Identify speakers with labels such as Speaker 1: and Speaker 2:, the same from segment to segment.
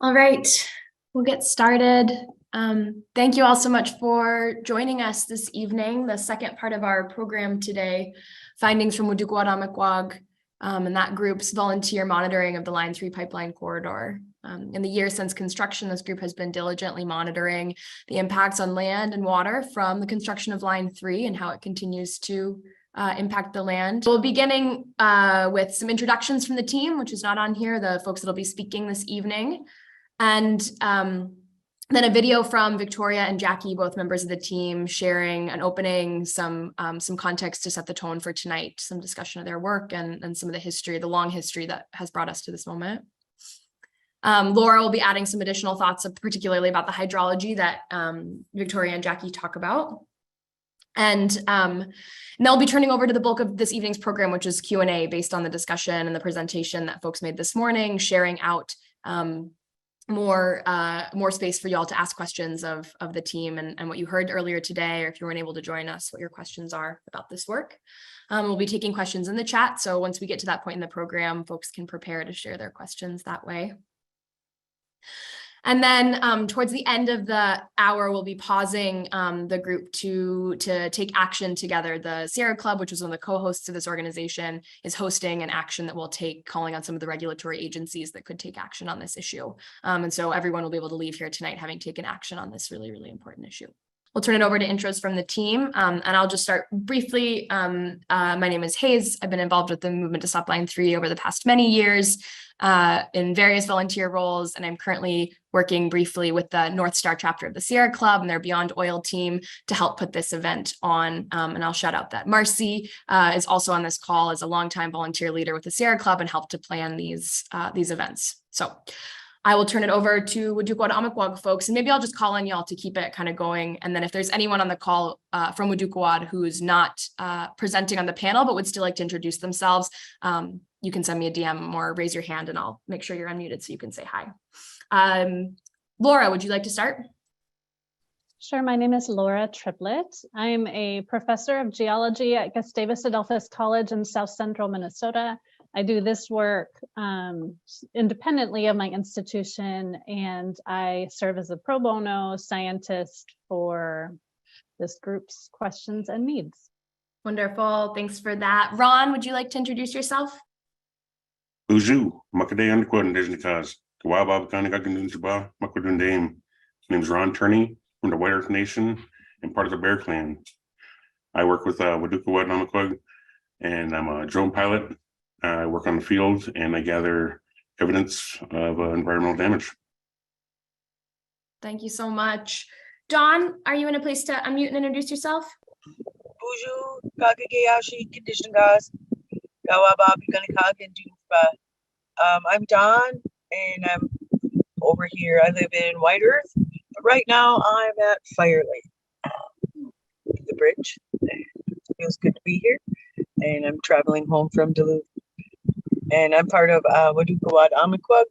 Speaker 1: All right, we'll get started. Thank you all so much for joining us this evening, the second part of our program today, findings from Waadookawaad Amikwag, and that group's volunteer monitoring of the Line 3 pipeline corridor. In the years since construction, this group has been diligently monitoring the impacts on land and water from the construction of Line 3 and how it continues to impact the land. We'll be beginning with some introductions from the team, which is not on here, the folks that'll be speaking this evening. And then a video from Victoria and Jackie, both members of the team, sharing an opening, some context to set the tone for tonight, some discussion of their work and some of the history, the long history that has brought us to this moment. Laura will be adding some additional thoughts, particularly about the hydrology that Victoria and Jackie talk about. And they'll be turning over to the bulk of this evening's program, which is Q&A based on the discussion and the presentation that folks made this morning, sharing out more space for y'all to ask questions of the team and what you heard earlier today, or if you weren't able to join us, what your questions are about this work. We'll be taking questions in the chat. So once we get to that point in the program, folks can prepare to share their questions that way. And then towards the end of the hour, we'll be pausing the group to take action together. The Sierra Club, which was one of the co-hosts of this organization, is hosting an action that we'll take, calling on some of the regulatory agencies that could take action on this issue. And so everyone will be able to leave here tonight having taken action on this really, really important issue. We'll turn it over to intros from the team, and I'll just start briefly. My name is Hayes. I've been involved with the movement to stop Line 3 over the past many years in various volunteer roles, and I'm currently working briefly with the North Star chapter of the Sierra Club and their Beyond Oil team to help put this event on. And I'll shout out that Marcy is also on this call as a longtime volunteer leader with the Sierra Club and helped to plan these events. So I will turn it over to Waadookawaad Amikwag folks, and maybe I'll just call on y'all to keep it kind of going. And then if there's anyone on the call from Waadookawaad who's not presenting on the panel, but would still like to introduce themselves, you can send me a DM or raise your hand and I'll make sure you're unmuted so you can say hi. Laura, would you like to start?
Speaker 2: Sure, my name is Laura Triplett. I'm a professor of geology at Gustavus Adolphus College in South Central Minnesota. I do this work independently of my institution, and I serve as a pro bono scientist for this group's questions and needs.
Speaker 1: Wonderful, thanks for that. Ron, would you like to introduce yourself?
Speaker 3: Bonjour, Makade Underquote Indigenous. My name is Ron Turney from the White Earth Nation and part of the Bear Clan. I work with Waadookawaad Amikwag, and I'm a drone pilot. I work on the field and I gather evidence of environmental damage.
Speaker 1: Thank you so much. Dawn, are you in a place to unmute and introduce yourself?
Speaker 4: Bonjour, Kagayashi Indigenous. I'm Dawn, and I'm over here. I live in White Earth, but right now I'm at Fire Lake, the bridge. It feels good to be here, and I'm traveling home from Duluth. And I'm part of Waadookawaad Amikwag.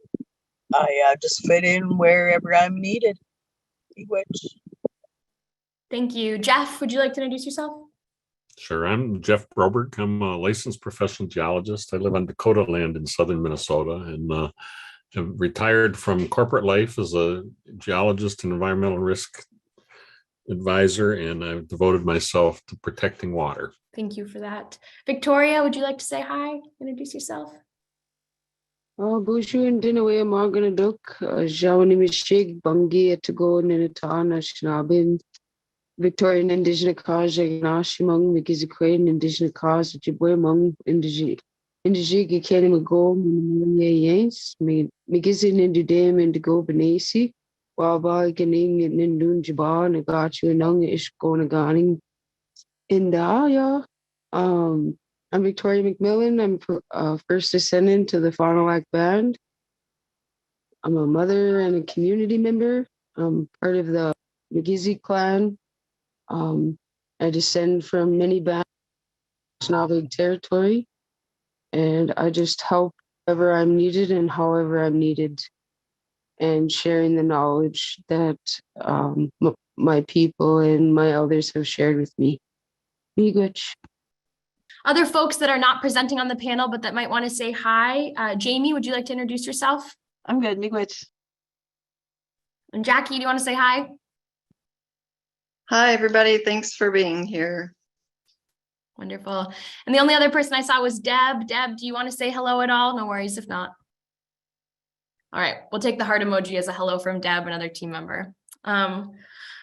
Speaker 4: I just fit in wherever I'm needed. Miigwech.
Speaker 1: Thank you. Jeff, would you like to introduce yourself?
Speaker 5: Sure, I'm Jeff Broberg. I'm a licensed professional geologist. I live on Dakota land in southern Minnesota and have retired from corporate life as a geologist and environmental risk advisor, and I've devoted myself to protecting water.
Speaker 1: Thank you for that. Victoria, would you like to say hi? Introduce yourself.
Speaker 6: Bonjour, and dinner way Morgan Duck, Jawani Mishig, Bungi at to go Ninatana, Shnabin, Victorian Indigenous cause, Nashimong, Miigwech, Indigenous cause, Jibwemong, Indigig, Kenny Mago, Yays, Migizin into Dame and go Benesi, Waba, Ganing, and Nindun Jabbar, and got you nung ish going ganing in the Aya. I'm Victoria McMillan. I'm first descendant to the Fond du Lac band. I'm a mother and a community member. I'm part of the Miigwech clan. I descend from many bands in Snobig territory, and I just help wherever I'm needed and however I'm needed, and sharing the knowledge that my people and my elders have shared with me. Miigwech.
Speaker 1: Other folks that are not presenting on the panel, but that might want to say hi. Jamie, would you like to introduce yourself?
Speaker 7: I'm good, Miigwech.
Speaker 1: And Jackie, do you want to say hi?
Speaker 7: Hi, everybody. Thanks for being here.
Speaker 1: Wonderful. And the only other person I saw was Deb. Deb, do you want to say hello at all? No worries if not. All right, we'll take the heart emoji as a hello from Deb, another team member.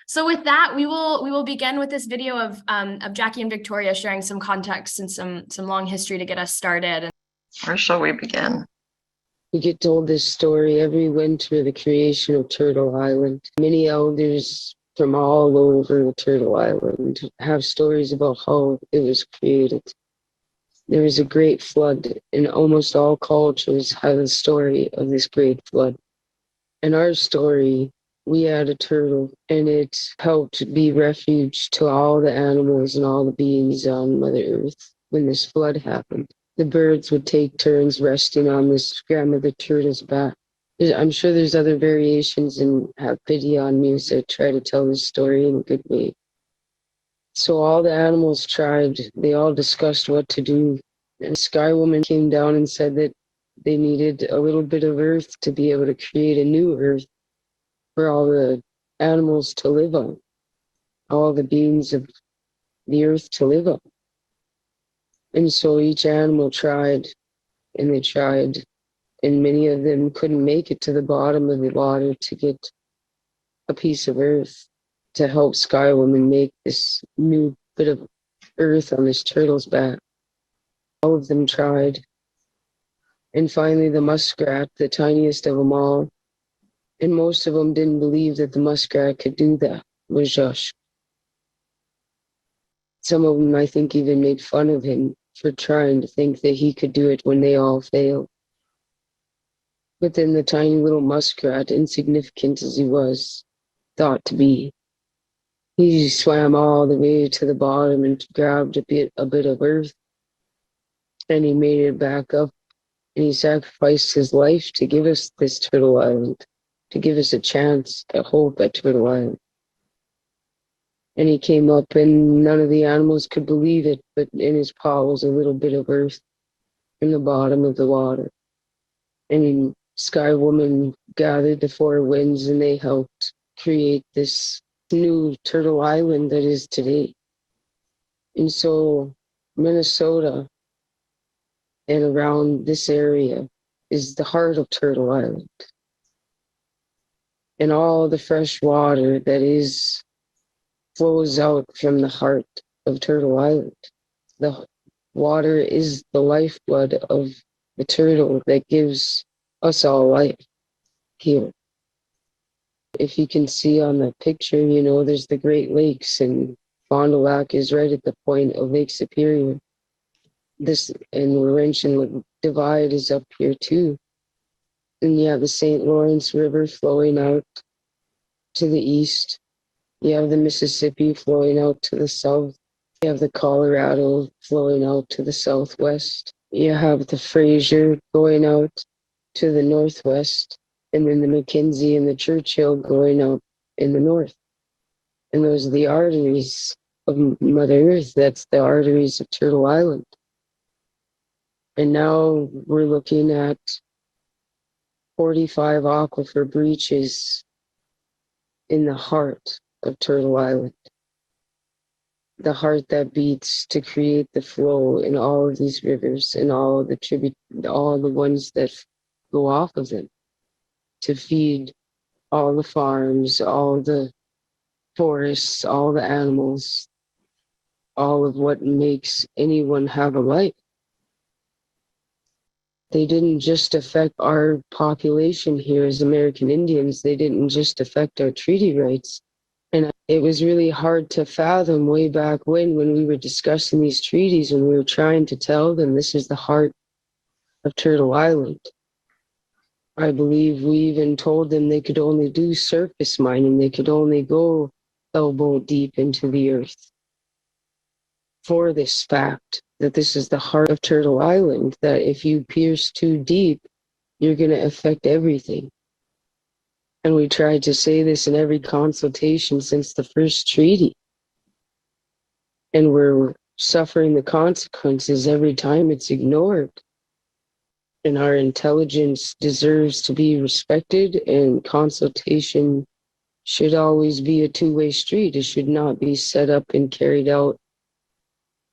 Speaker 1: So with that, we will begin with this video of Jackie and Victoria sharing some context and some long history to get us started.
Speaker 7: Where shall we begin?
Speaker 6: We get told this story every winter, the creation of Turtle Island. Many elders from all over Turtle Island have stories about how it was created. There was a great flood, and almost all cultures have a story of this great flood. In our story, we had a turtle, and it helped be refuge to all the animals and all the beings on Mother Earth when this flood happened. The birds would take turns resting on this grandmother turtle's back. I'm sure there's other variations and have pity on me as I try to tell this story in a good way. So all the animals tried, they all discussed what to do. And Sky Woman came down and said that they needed a little bit of earth to be able to create a new earth for all the animals to live on, all the beings of the earth to live on. And so each animal tried, and they tried, and many of them couldn't make it to the bottom of the water to get a piece of earth to help Sky Woman make this new bit of earth on this turtle's back. All of them tried. And finally, the muskrat, the tiniest of them all, and most of them didn't believe that the muskrat could do that, was Josh. Some of them, I think, even made fun of him for trying to think that he could do it when they all failed. But then the tiny little muskrat, insignificant as he was, thought to be, he swam all the way to the bottom and grabbed a bit of earth, and he made it back up, and he sacrificed his life to give us this Turtle Island, to give us a chance at hope at Turtle Island. And he came up, and none of the animals could believe it, but in his paw was a little bit of earth in the bottom of the water. And Sky Woman gathered the four winds, and they helped create this new Turtle Island that is today. And so Minnesota and around this area is the heart of Turtle Island. And all the fresh water that flows out from the heart of Turtle Island. The water is the lifeblood of the turtle that gives us all life here. If you can see on the picture, there's the Great Lakes, and Fond du Lac is right at the point of Lake Superior. And Laurentian Divide is up here too. And you have the St. Lawrence River flowing out to the east. You have the Mississippi flowing out to the south. You have the Colorado flowing out to the southwest. You have the Fraser going out to the northwest, and then the Mackenzie and the Churchill going out in the north. And those are the arteries of Mother Earth. That's the arteries of Turtle Island. And now we're looking at 45 aquifer breaches in the heart of Turtle Island. The heart that beats to create the flow in all of these rivers and all the ones that go off of them to feed all the farms, all the forests, all the animals, all of what makes anyone have a life. They didn't just affect our population here as American Indians. They didn't just affect our treaty rights. And it was really hard to fathom way back when we were discussing these treaties, and we were trying to tell them this is the heart of Turtle Island. I believe we even told them they could only do surface mining. They could only go elbow deep into the earth for this fact that this is the heart of Turtle Island, that if you pierce too deep, you're going to affect everything. And we tried to say this in every consultation since the first treaty. And we're suffering the consequences every time it's ignored. And our intelligence deserves to be respected, and consultation should always be a two-way street. It should not be set up and carried out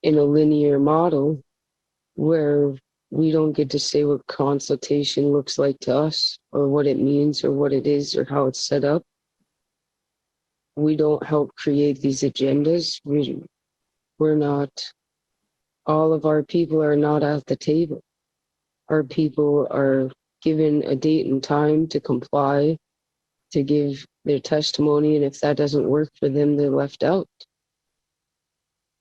Speaker 6: in a linear model where we don't get to say what consultation looks like to us, or what it means, or what it is, or how it's set up. We don't help create these agendas. We're not, all of our people are not at the table. Our people are given a date and time to comply, to give their testimony, and if that doesn't work for them, they're left out.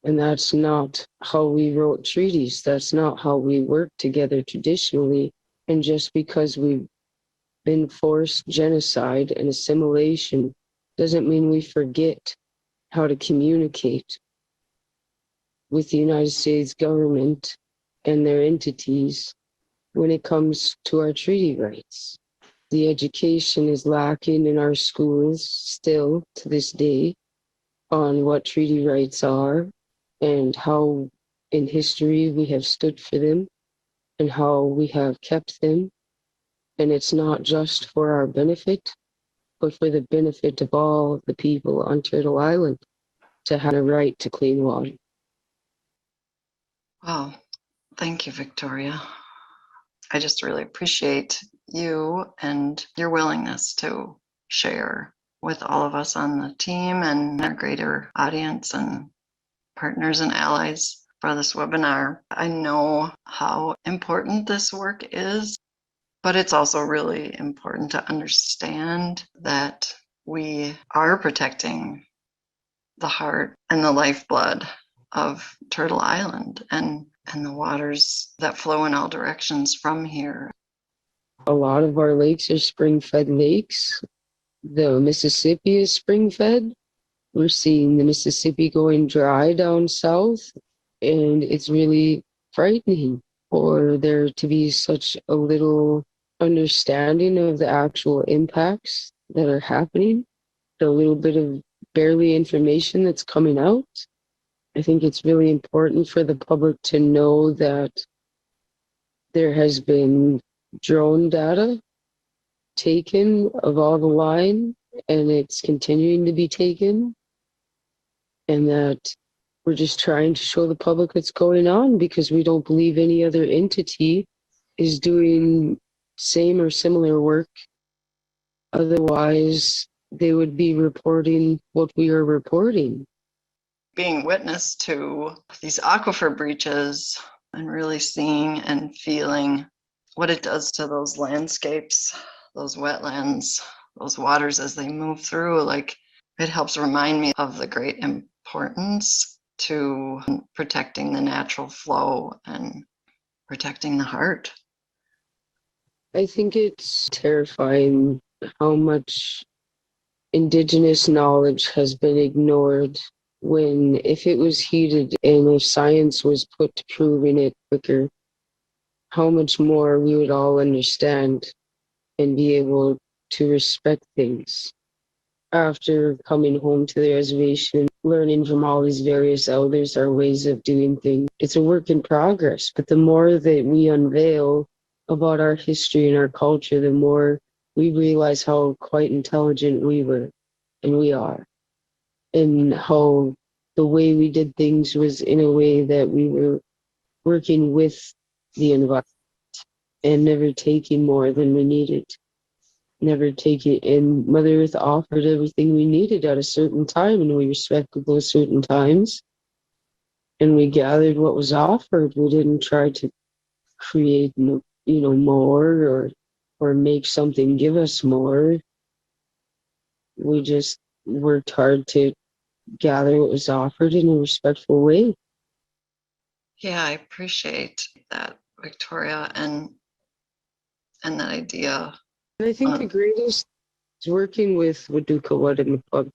Speaker 6: And that's not how we wrote treaties. That's not how we work together traditionally. And just because we've been forced genocide and assimilation doesn't mean we forget how to communicate with the United States government and their entities when it comes to our treaty rights. The education is lacking in our schools still to this day on what treaty rights are and how in history we have stood for them and how we have kept them. And it's not just for our benefit, but for the benefit of all the people on Turtle Island to have a right to clean water.
Speaker 7: Wow. Thank you, Victoria. I just really appreciate you and your willingness to share with all of us on the team and our greater audience and partners and allies for this webinar. I know how important this work is, but it's also really important to understand that we are protecting the heart and the lifeblood of Turtle Island and the waters that flow in all directions from here.
Speaker 6: A lot of our lakes are spring-fed lakes. The Mississippi is spring-fed. We're seeing the Mississippi going dry down south, and it's really frightening for there to be such a little understanding of the actual impacts that are happening, the little bit of barely information that's coming out. I think it's really important for the public to know that there has been drone data taken of all the line, and it's continuing to be taken, and that we're just trying to show the public what's going on because we don't believe any other entity is doing same or similar work. Otherwise, they would be reporting what we are reporting.
Speaker 7: Being witness to these aquifer breaches and really seeing and feeling what it does to those landscapes, those wetlands, those waters as they move through, like it helps remind me of the great importance to protecting the natural flow and protecting the heart.
Speaker 6: I think it's terrifying how much Indigenous knowledge has been ignored when, if it was heeded and if science was put to proving it quicker, how much more we would all understand and be able to respect things. After coming home to the reservation, learning from all these various elders our ways of doing things, it's a work in progress. But the more that we unveil about our history and our culture, the more we realize how quite intelligent we were and we are, and how the way we did things was in a way that we were working with the environment and never taking more than we needed. Never take it, and Mother Earth offered everything we needed at a certain time, and we respected those certain times, and we gathered what was offered. We didn't try to create, more or make something give us more. We just worked hard to gather what was offered in a respectful way.
Speaker 7: Yeah, I appreciate that, Victoria, and that idea.
Speaker 6: And I think the greatest is working with Waadookawaad Amikwag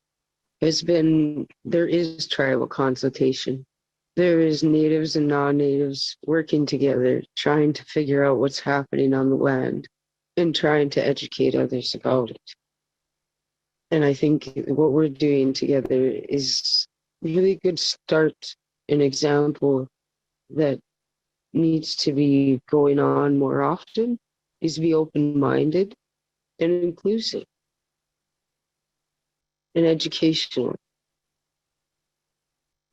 Speaker 6: has been, there is tribal consultation. There is natives and non-natives working together, trying to figure out what's happening on the land and trying to educate others about it. And I think what we're doing together is a really good start, an example that needs to be going on more often, is to be open-minded and inclusive. and educational.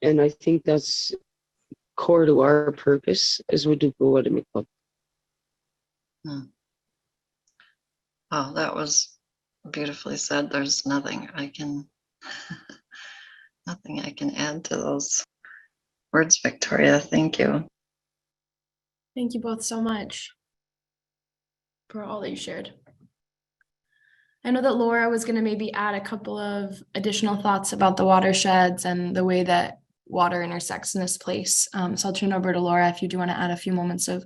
Speaker 6: And I think that's core to our purpose as Waadookawaad Amikwag.
Speaker 7: Oh, that was beautifully said. There's nothing I can add to those words, Victoria. Thank you.
Speaker 1: Thank you both so much for all that you shared. I know that Laura was going to maybe add a couple of additional thoughts about the watersheds and the way that water intersects in this place. So I'll turn over to Laura if you do want to add a few moments of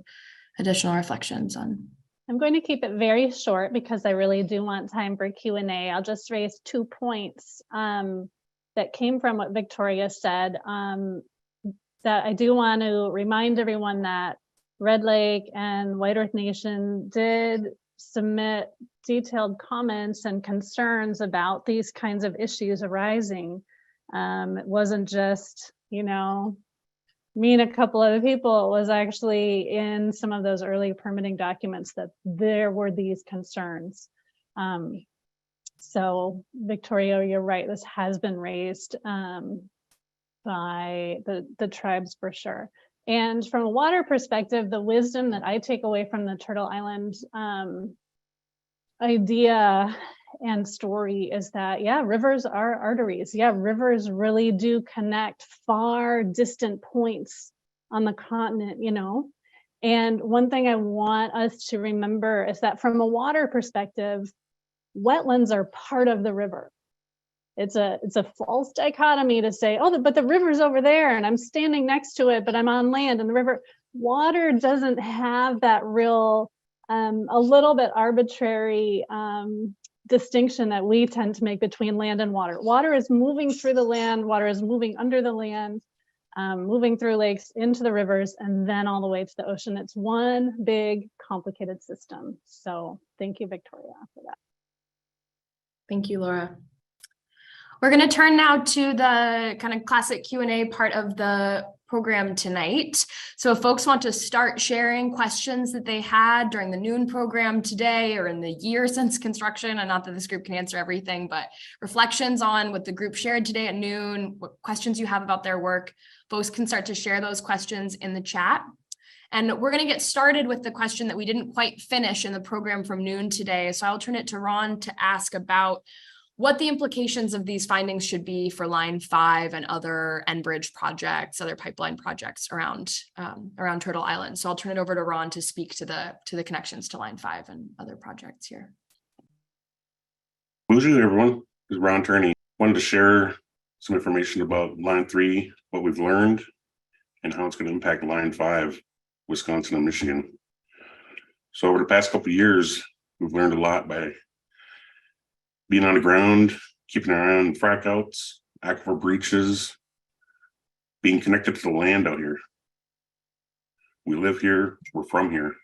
Speaker 1: additional reflections on.
Speaker 2: I'm going to keep it very short because I really do want time for Q&A. I'll just raise 2 points that came from what Victoria said, that I do want to remind everyone that Red Lake and White Earth Nation did submit detailed comments and concerns about these kinds of issues arising. It wasn't just, me and a couple other people. It was actually in some of those early permitting documents that there were these concerns. So Victoria, you're right, this has been raised by the tribes for sure. And from a water perspective, the wisdom that I take away from the Turtle Island idea and story is that, yeah, rivers are arteries. Yeah, rivers really do connect far distant points on the continent, And one thing I want us to remember is that from a water perspective, wetlands are part of the river. It's a false dichotomy to say, oh, but the river's over there and I'm standing next to it, but I'm on land and the river. Water doesn't have that real, a little bit arbitrary distinction that we tend to make between land and water. Water is moving through the land, water is moving under the land, moving through lakes into the rivers and then all the way to the ocean. It's one big complicated system. So thank you, Victoria, for that.
Speaker 1: Thank you, Laura. We're going to turn now to the kind of classic Q&A part of the program tonight. So if folks want to start sharing questions that they had during the noon program today or in the year since construction, and not that this group can answer everything, but reflections on what the group shared today at noon, what questions you have about their work, folks can start to share those questions in the chat. And we're going to get started with the question that we didn't quite finish in the program from noon today. So I'll turn it to Ron to ask about what the implications of these findings should be for Line 5 and other Enbridge projects, other pipeline projects around Turtle Island. So I'll turn it over to Ron to speak to the connections to Line 5 and other projects here.
Speaker 3: Bonjour, everyone. This is Ron Turney. Wanted to share some information about Line 3, what we've learned, and how it's going to impact Line 5, Wisconsin and Michigan. So over the past couple of years, we've learned a lot by being on the ground, keeping an eye on frac-outs, aquifer breaches, being connected to the land out here. We live here, we're from here.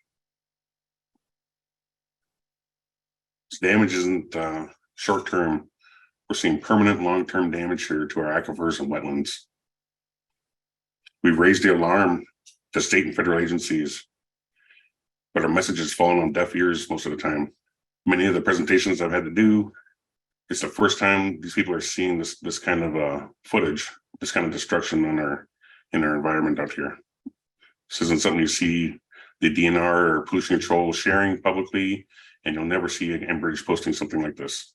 Speaker 3: This damage isn't short-term. We're seeing permanent long-term damage here to our aquifers and wetlands. We've raised the alarm to state and federal agencies, but our message has fallen on deaf ears most of the time. Many of the presentations I've had to do, it's the first time these people are seeing this kind of footage, this kind of destruction in our environment out here. This isn't something you see the DNR or pollution control sharing publicly, and you'll never see an Enbridge posting something like this.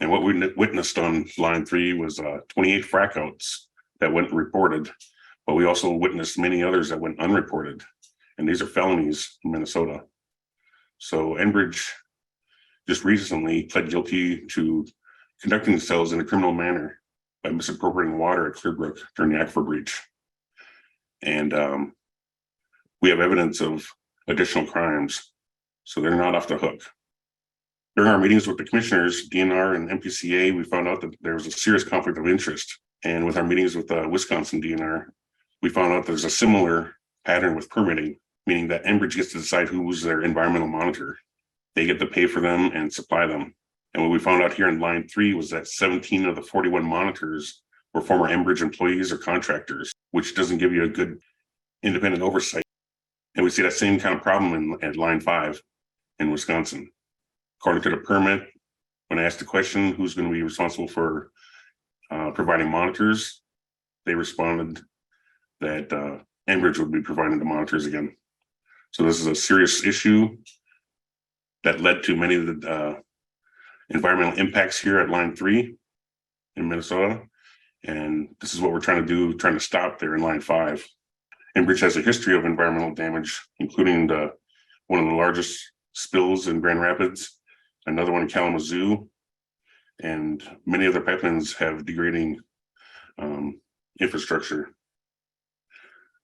Speaker 3: And what we witnessed on Line 3 was 28 frac-outs that went reported, but we also witnessed many others that went unreported. And these are felonies in Minnesota. So Enbridge just recently pled guilty to conducting themselves in a criminal manner by misappropriating water at Clearbrook during the aquifer breach. And we have evidence of additional crimes, so they're not off the hook. During our meetings with the commissioners, DNR and MPCA, we found out that there was a serious conflict of interest. And with our meetings with Wisconsin DNR, we found out there's a similar pattern with permitting, meaning that Enbridge gets to decide who's their environmental monitor. They get to pay for them and supply them. And what we found out here in Line 3 was that 17 of the 41 monitors were former Enbridge employees or contractors, which doesn't give you a good independent oversight. And we see that same kind of problem at Line 5 in Wisconsin. According to the permit, when I asked the question, who's going to be responsible for providing monitors, they responded that Enbridge would be providing the monitors again. So this is a serious issue that led to many of the environmental impacts here at Line 3 in Minnesota. And this is what we're trying to do, trying to stop there in Line 5. Enbridge has a history of environmental damage, including one of the largest spills in Grand Rapids, another one in Kalamazoo, and many other pipelines have degrading infrastructure.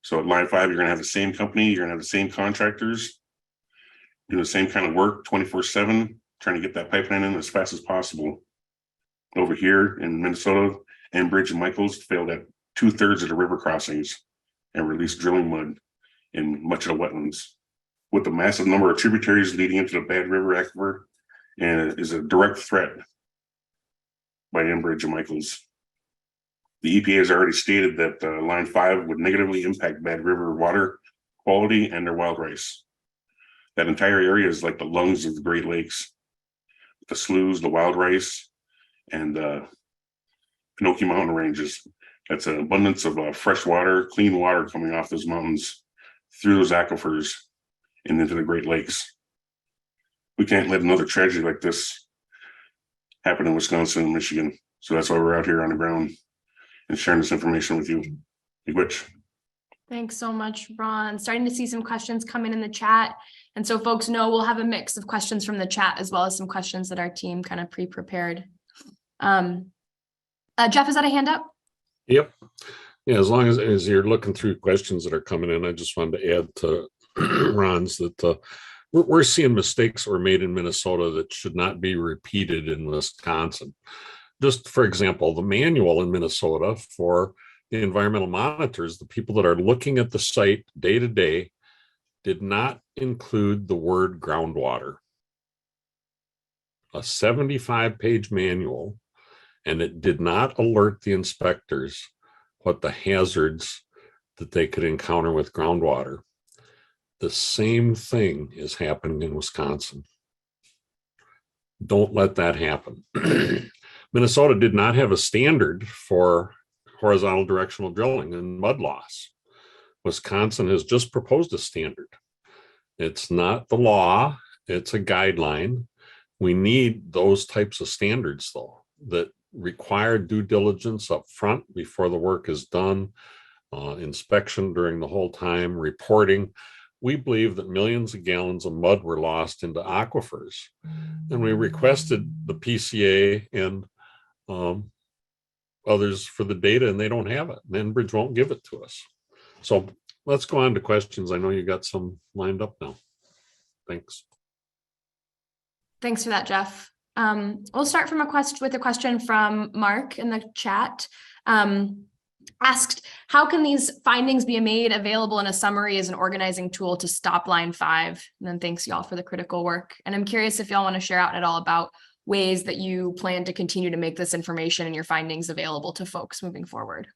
Speaker 3: So at Line 5, you're going to have the same company, you're going to have the same contractors, doing the same kind of work 24/7, trying to get that pipeline in as fast as possible. Over here in Minnesota, Enbridge and Michaels failed at 2/3 of the river crossings and released drilling mud in much of the wetlands. With the massive number of tributaries leading into the Bad River Aquifer, and it is a direct threat by Enbridge and Michaels. The EPA has already stated that Line 5 would negatively impact Bad River water quality and their wild rice. That entire area is like the lungs of the Great Lakes. The sloughs, the wild rice, and the Pinocchio mountain ranges. That's an abundance of fresh water, clean water coming off those mountains through those aquifers and into the Great Lakes. We can't let another tragedy like this happen in Wisconsin and Michigan. So that's why we're out here on the ground and sharing this information with you. Miigwech.
Speaker 1: Thanks so much, Ron. Starting to see some questions come in the chat. And so folks know we'll have a mix of questions from the chat as well as some questions that our team kind of pre-prepared. Jeff, is that a hand up?
Speaker 5: Yep. Yeah, as long as you're looking through questions that are coming in, I just wanted to add to Ron's that we're seeing mistakes that were made in Minnesota that should not be repeated in Wisconsin. Just for example, the manual in Minnesota for the environmental monitors, the people that are looking at the site day to day, did not include the word groundwater. A 75-page manual, and it did not alert the inspectors what the hazards that they could encounter with groundwater. The same thing is happening in Wisconsin. Don't let that happen. Minnesota did not have a standard for horizontal directional drilling and mud loss. Wisconsin has just proposed a standard. It's not the law, it's a guideline. We need those types of standards, though, that require due diligence up front before the work is done, inspection during the whole time, reporting. We believe that millions of gallons of mud were lost into aquifers, and we requested the PCA and others for the data, and they don't have it. And Enbridge won't give it to us. So let's go on to questions. I know you got some lined up now. Thanks.
Speaker 1: Thanks for that, Jeff. We'll start with a question from Mark in the chat. Asked, how can these findings be made available in a summary as an organizing tool to stop Line 5? And then thanks y'all for the critical work. And I'm curious if y'all want to share out at all about ways that you plan to continue to make this information and your findings available to folks moving forward.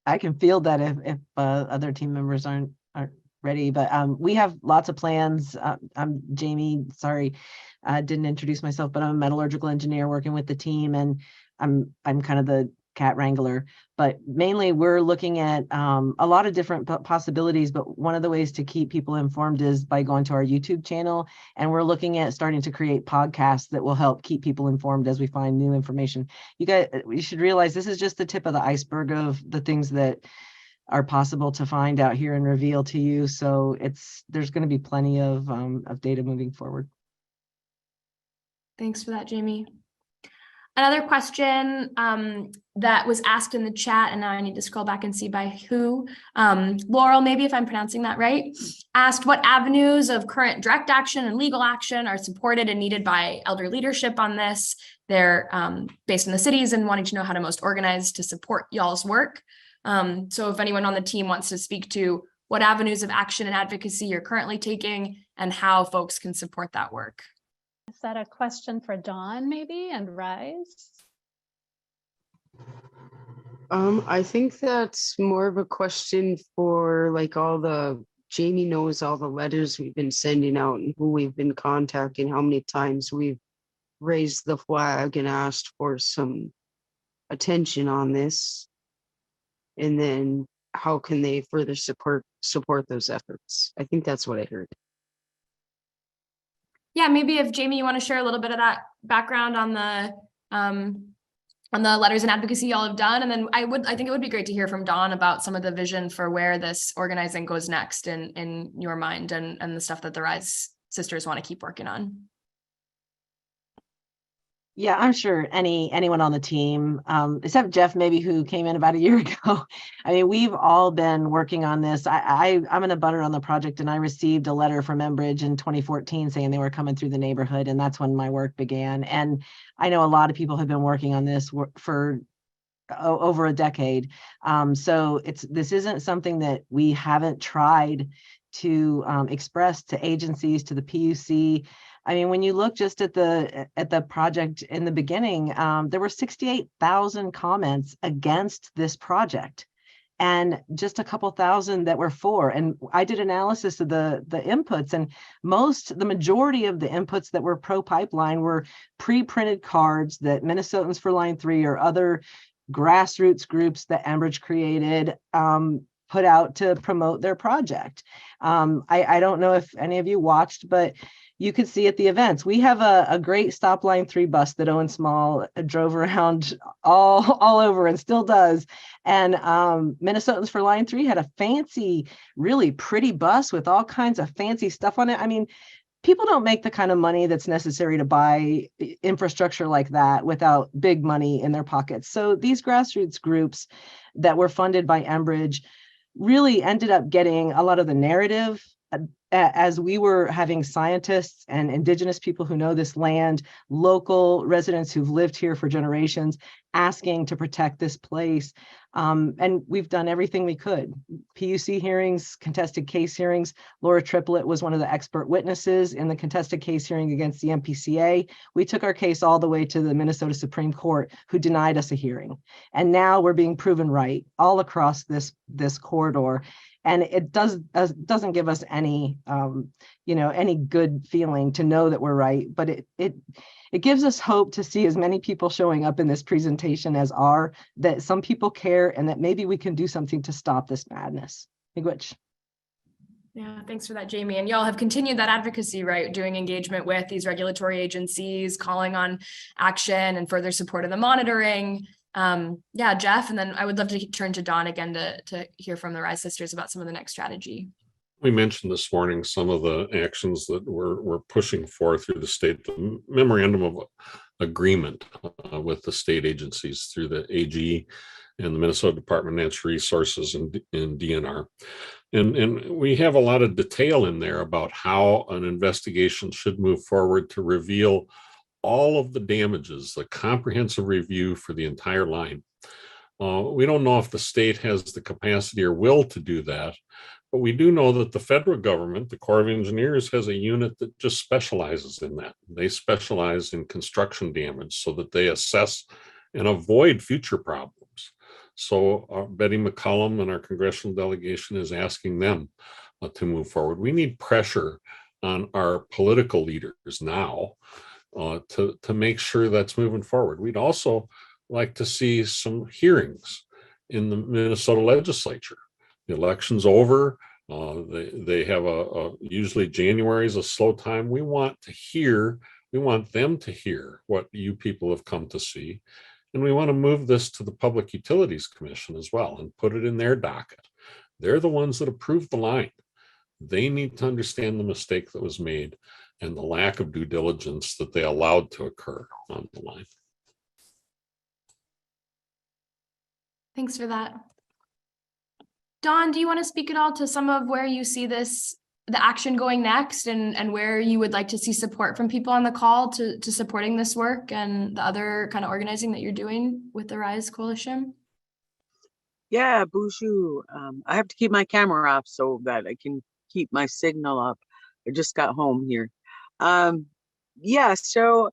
Speaker 8: I can field that if other team members aren't ready, but we have lots of plans. I'm Jamie, sorry, I didn't introduce myself, but I'm a metallurgical engineer working with the team, and I'm kind of the cat wrangler, but mainly we're looking at a lot of different possibilities, but one of the ways to keep people informed is by going to our YouTube channel, and we're looking at starting to create podcasts that will help keep people informed as we find new information. You should realize this is just the tip of the iceberg of the things that are possible to find out here and reveal to you. So there's going to be plenty of data moving forward.
Speaker 1: Thanks for that, Jamie. Another question that was asked in the chat, and now I need to scroll back and see by who. Laurel, maybe if I'm pronouncing that right, asked what avenues of current direct action and legal action are supported and needed by elder leadership on this. They're based in the cities and wanting to know how to most organize to support y'all's work. So if anyone on the team wants to speak to what avenues of action and advocacy you're currently taking and how folks can support that work.
Speaker 2: Is that a question for Dawn maybe and Rise?
Speaker 6: I think that's more of a question for like Jamie knows all the letters we've been sending out and who we've been contacting, how many times we've raised the flag and asked for some attention on this? And then how can they further support those efforts? I think that's what I heard.
Speaker 1: Yeah, maybe if Jamie, you want to share a little bit of that background on the letters and advocacy y'all have done, and then I think it would be great to hear from Dawn about some of the vision for where this organizing goes next in your mind, and the stuff that the Rise Sisters want to keep working on.
Speaker 8: Yeah, I'm sure anyone on the team, except Jeff, maybe, who came in about a year ago. I mean, we've all been working on this. I'm in a butter on the project, and I received a letter from Enbridge in 2014 saying they were coming through the neighborhood, and that's when my work began. And I know a lot of people have been working on this for over a decade. So this isn't something that we haven't tried to express to agencies, to the PUC. I mean, when you look just at the project in the beginning, there were 68,000 comments against this project, and just a couple thousand that were for. And I did analysis of the inputs, and the majority of the inputs that were pro pipeline were pre-printed cards that Minnesotans for Line 3 or other grassroots groups that Enbridge created put out to promote their project. I don't know if any of you watched, but you could see at the events, we have a great Stop Line 3 bus that Owen Small drove around all over and still does. And Minnesotans for Line 3 had a fancy, really pretty bus with all kinds of fancy stuff on it. I mean, people don't make the kind of money that's necessary to buy infrastructure like that without big money in their pockets. So these grassroots groups that were funded by Enbridge really ended up getting a lot of the narrative, as we were having scientists and Indigenous people who know this land, local residents who've lived here for generations, asking to protect this place. And we've done everything we could. PUC hearings, contested case hearings. Laura Triplett was one of the expert witnesses in the contested case hearing against the MPCA. We took our case all the way to the Minnesota Supreme Court, who denied us a hearing. And now we're being proven right all across this corridor. And it doesn't give us any any good feeling to know that we're right, but it gives us hope to see as many people showing up in this presentation as are, that some people care, and that maybe we can do something to stop this madness. Miigwech.
Speaker 1: Yeah, thanks for that, Jamie. And y'all have continued that advocacy, right? Doing engagement with these regulatory agencies, calling on action and further support of the monitoring. Yeah, Jeff, and then I would love to turn to Dawn again to hear from the Rise Sisters about some of the next strategy.
Speaker 5: We mentioned this morning some of the actions that we're pushing for through the state, the memorandum of agreement with the state agencies through the AG and the Minnesota Department of Natural Resources and DNR. And we have a lot of detail in there about how an investigation should move forward to reveal all of the damages, the comprehensive review for the entire line. We don't know if the state has the capacity or will to do that, but we do know that the federal government, the Corps of Engineers, has a unit that just specializes in that. They specialize in construction damage so that they assess and avoid future problems. So Betty McCollum and our congressional delegation is asking them to move forward. We need pressure on our political leaders now to make sure that's moving forward. We'd also like to see some hearings in the Minnesota legislature. The election's over. They have usually January is a slow time. We want them to hear what you people have come to see. And we want to move this to the Public Utilities Commission as well and put it in their docket. They're the ones that approved the line. They need to understand the mistake that was made and the lack of due diligence that they allowed to occur on the line.
Speaker 1: Thanks for that. Dawn, do you want to speak at all to some of where you see the action going next, and where you would like to see support from people on the call to supporting this work and the other kind of organizing that you're doing with the Rise Coalition?
Speaker 4: Yeah, Bushu. I have to keep my camera off so that I can keep my signal up. I just got home here. Yeah, so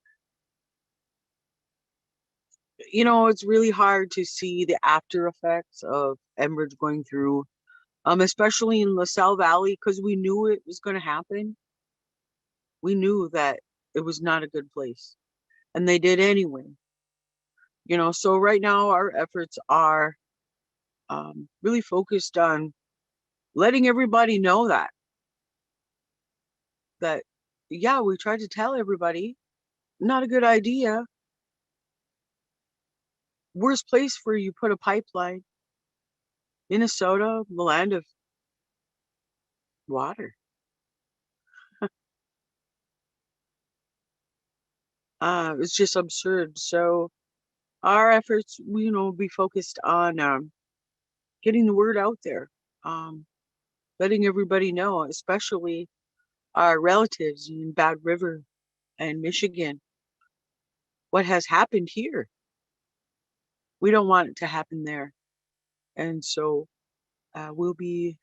Speaker 4: it's really hard to see the after effects of Enbridge going through, especially in LaSalle Valley, because we knew it was going to happen. We knew that it was not a good place. and they did anyway. You know, so right now our efforts are really focused on letting everybody know that yeah, we tried to tell everybody, not a good idea. Worst place where you put a pipeline, Minnesota, the land of water. It's just absurd. So our efforts, you know, will be focused on getting the word out there, letting everybody know, especially our relatives in Bad River and Michigan, what has happened here. We don't want it to happen there. And so we'll be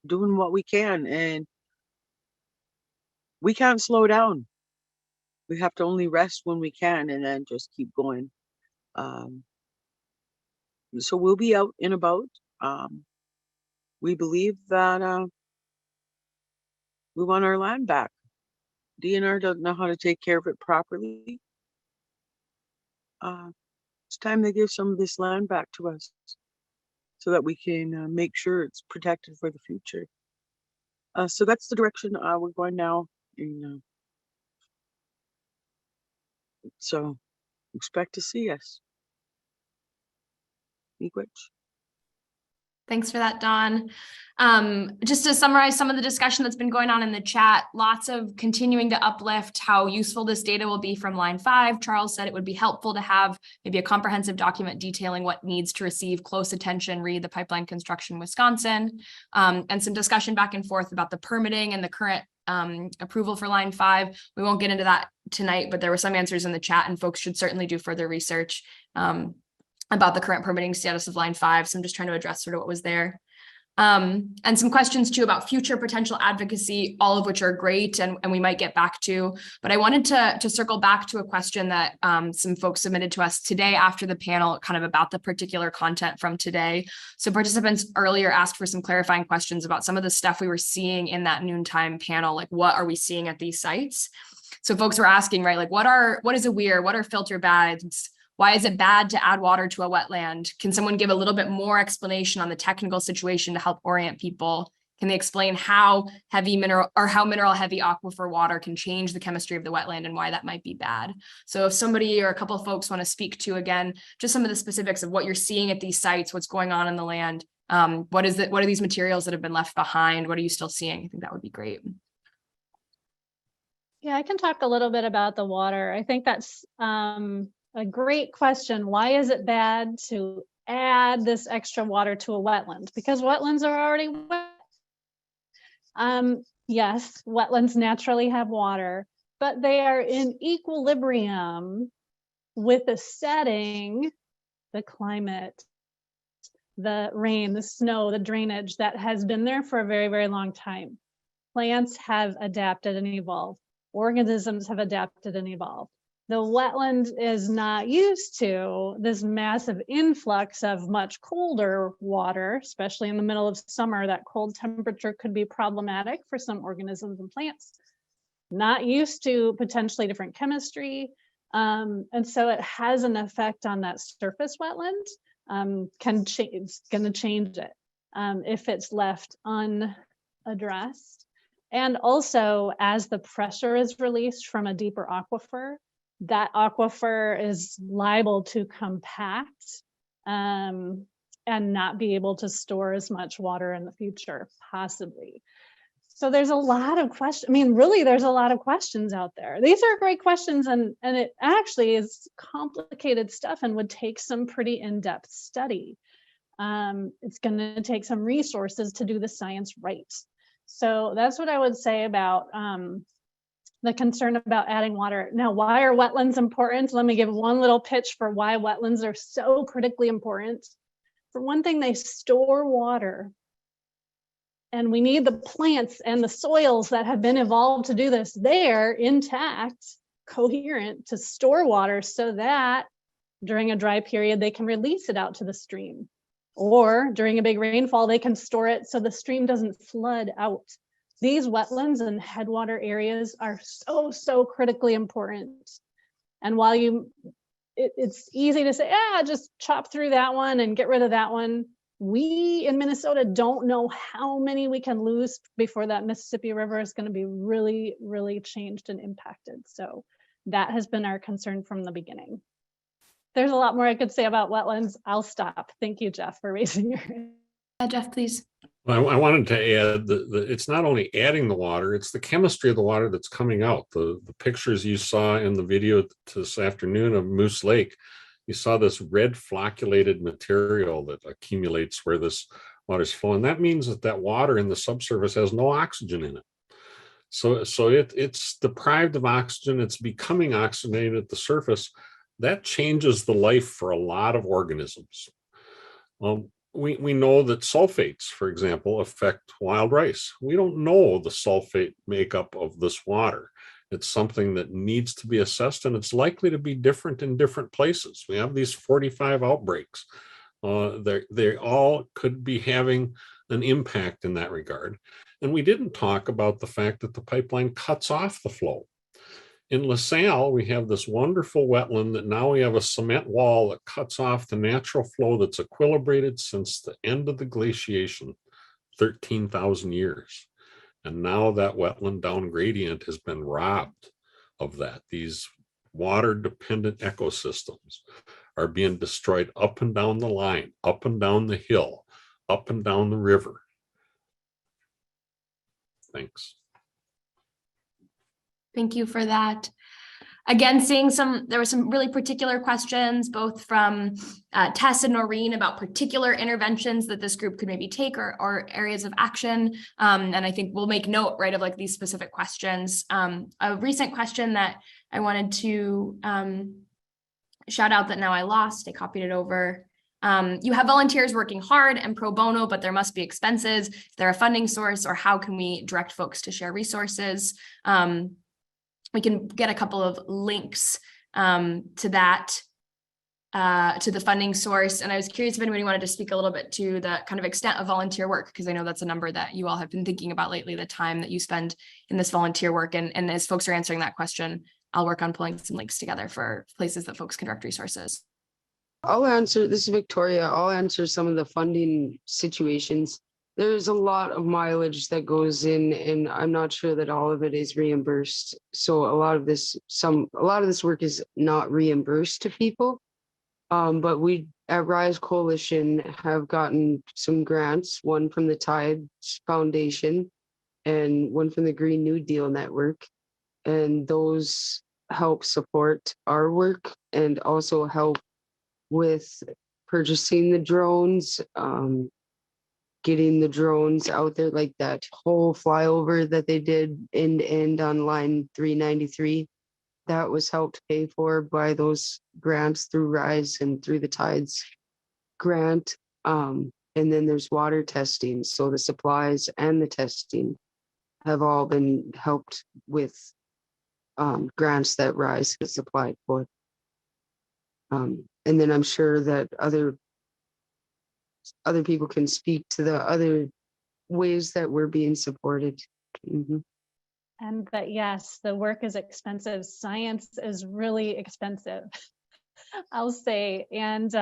Speaker 4: doing what we can, and we can't slow down. We have to only rest when we can and then just keep going. So we'll be out and about. We believe that we want our land back. DNR doesn't know how to take care of it properly. It's time they give some of this land back to us so that we can make sure it's protected for the future. So that's the direction we're going now. And, so expect to see us. Miigwech.
Speaker 1: Thanks for that, Dawn. Just to summarize some of the discussion that's been going on in the chat, lots of continuing to uplift how useful this data will be from line 5. Charles said it would be helpful to have maybe a comprehensive document detailing what needs to receive close attention, read the pipeline construction Wisconsin, and some discussion back and forth about the permitting and the current approval for line 5. We won't get into that tonight, but there were some answers in the chat, and folks should certainly do further research about the current permitting status of line 5. So I'm just trying to address sort of what was there. And some questions too about future potential advocacy, all of which are great and we might get back to. But I wanted to circle back to a question that some folks submitted to us today after the panel, kind of about the particular content from today. So participants earlier asked for some clarifying questions about some of the stuff we were seeing in that noontime panel, like what are we seeing at these sites? So folks were asking, right, like what is a weir? What are filter beds? Why is it bad to add water to a wetland? Can someone give a little bit more explanation on the technical situation to help orient people? Can they explain how mineral heavy aquifer water can change the chemistry of the wetland and why that might be bad? So if somebody or a couple of folks want to speak to, again, just some of the specifics of what you're seeing at these sites, what's going on in the land, what are these materials that have been left behind? What are you still seeing? I think that would be great.
Speaker 2: Yeah, I can talk a little bit about the water. I think that's a great question. Why is it bad to add this extra water to a wetland? Because wetlands are already wet. Yes, wetlands naturally have water, but they are in equilibrium with the setting, the climate, the rain, the snow, the drainage that has been there for a very, very long time. Plants have adapted and evolved. Organisms have adapted and evolved. The wetland is not used to this massive influx of much colder water, especially in the middle of summer. That cold temperature could be problematic for some organisms and plants. Not used to potentially different chemistry. And so it has an effect on that surface wetland, it's gonna change it if it's left unaddressed. And also as the pressure is released from a deeper aquifer, that aquifer is liable to compact and not be able to store as much water in the future, possibly. So there's a lot of questions. I mean, really, there's a lot of questions out there. These are great questions, and it actually is complicated stuff and would take some pretty in-depth study. It's going to take some resources to do the science right. So that's what I would say about the concern about adding water. Now, why are wetlands important? Let me give one little pitch for why wetlands are so critically important. For one thing, they store water. And we need the plants and the soils that have been evolved to do this there, intact, coherent, to store water so that during a dry period, they can release it out to the stream. Or during a big rainfall, they can store it so the stream doesn't flood out. These wetlands and headwater areas are so critically important. And while it's easy to say, just chop through that one and get rid of that one, we in Minnesota don't know how many we can lose before that Mississippi River is going to be really, really changed and impacted. So that has been our concern from the beginning. There's a lot more I could say about wetlands. I'll stop. Thank you, Jeff, for raising your hand.
Speaker 1: Jeff, please.
Speaker 5: Well, I wanted to add that it's not only adding the water, it's the chemistry of the water that's coming out. The pictures you saw in the video this afternoon of Moose Lake, you saw this red flocculated material that accumulates where this water is flowing. That means that water in the subsurface has no oxygen in it. So it's deprived of oxygen. It's becoming oxygenated at the surface. That changes the life for a lot of organisms. We know that sulfates, for example, affect wild rice. We don't know the sulfate makeup of this water. It's something that needs to be assessed, and it's likely to be different in different places. We have these 45 outbreaks. They all could be having an impact in that regard. And we didn't talk about the fact that the pipeline cuts off the flow. In LaSalle, we have this wonderful wetland that now we have a cement wall that cuts off the natural flow that's equilibrated since the end of the glaciation, 13,000 years. And now that wetland down gradient has been robbed of that. These water-dependent ecosystems are being destroyed up and down the line, up and down the hill, up and down the river. Thanks.
Speaker 1: Thank you for that. Again, there were some really particular questions, both from Tess and Noreen about particular interventions that this group could maybe take or areas of action. And I think we'll make note, right, of like these specific questions. A recent question that I wanted to shout out that now I lost, I copied it over. You have volunteers working hard and pro bono, but there must be expenses. Is there a funding source, or how can we direct folks to share resources? We can get a couple of links to that, to the funding source. And I was curious if anybody wanted to speak a little bit to the kind of extent of volunteer work, because I know that's a number that you all have been thinking about lately, the time that you spend in this volunteer work. And as folks are answering that question, I'll work on pulling some links together for places that folks can direct resources.
Speaker 6: I'll answer, this is Victoria, I'll answer some of the funding situations. There's a lot of mileage that goes in, and I'm not sure that all of it is reimbursed. So a lot of this work is not reimbursed to people. But we at Rise Coalition have gotten some grants, one from the Tides Foundation and one from the Green New Deal Network. And those help support our work and also help with purchasing the drones, getting the drones out there, like that whole flyover that they did end to end on line 393. That was helped pay for by those grants through Rise and through the Tides grant. And then there's water testing. So the supplies and the testing have all been helped with grants that Rise has applied for. And then I'm sure that other people can speak to the other ways that we're being supported. Mm-hmm.
Speaker 2: And that, yes, the work is expensive. Science is really expensive, I'll say. And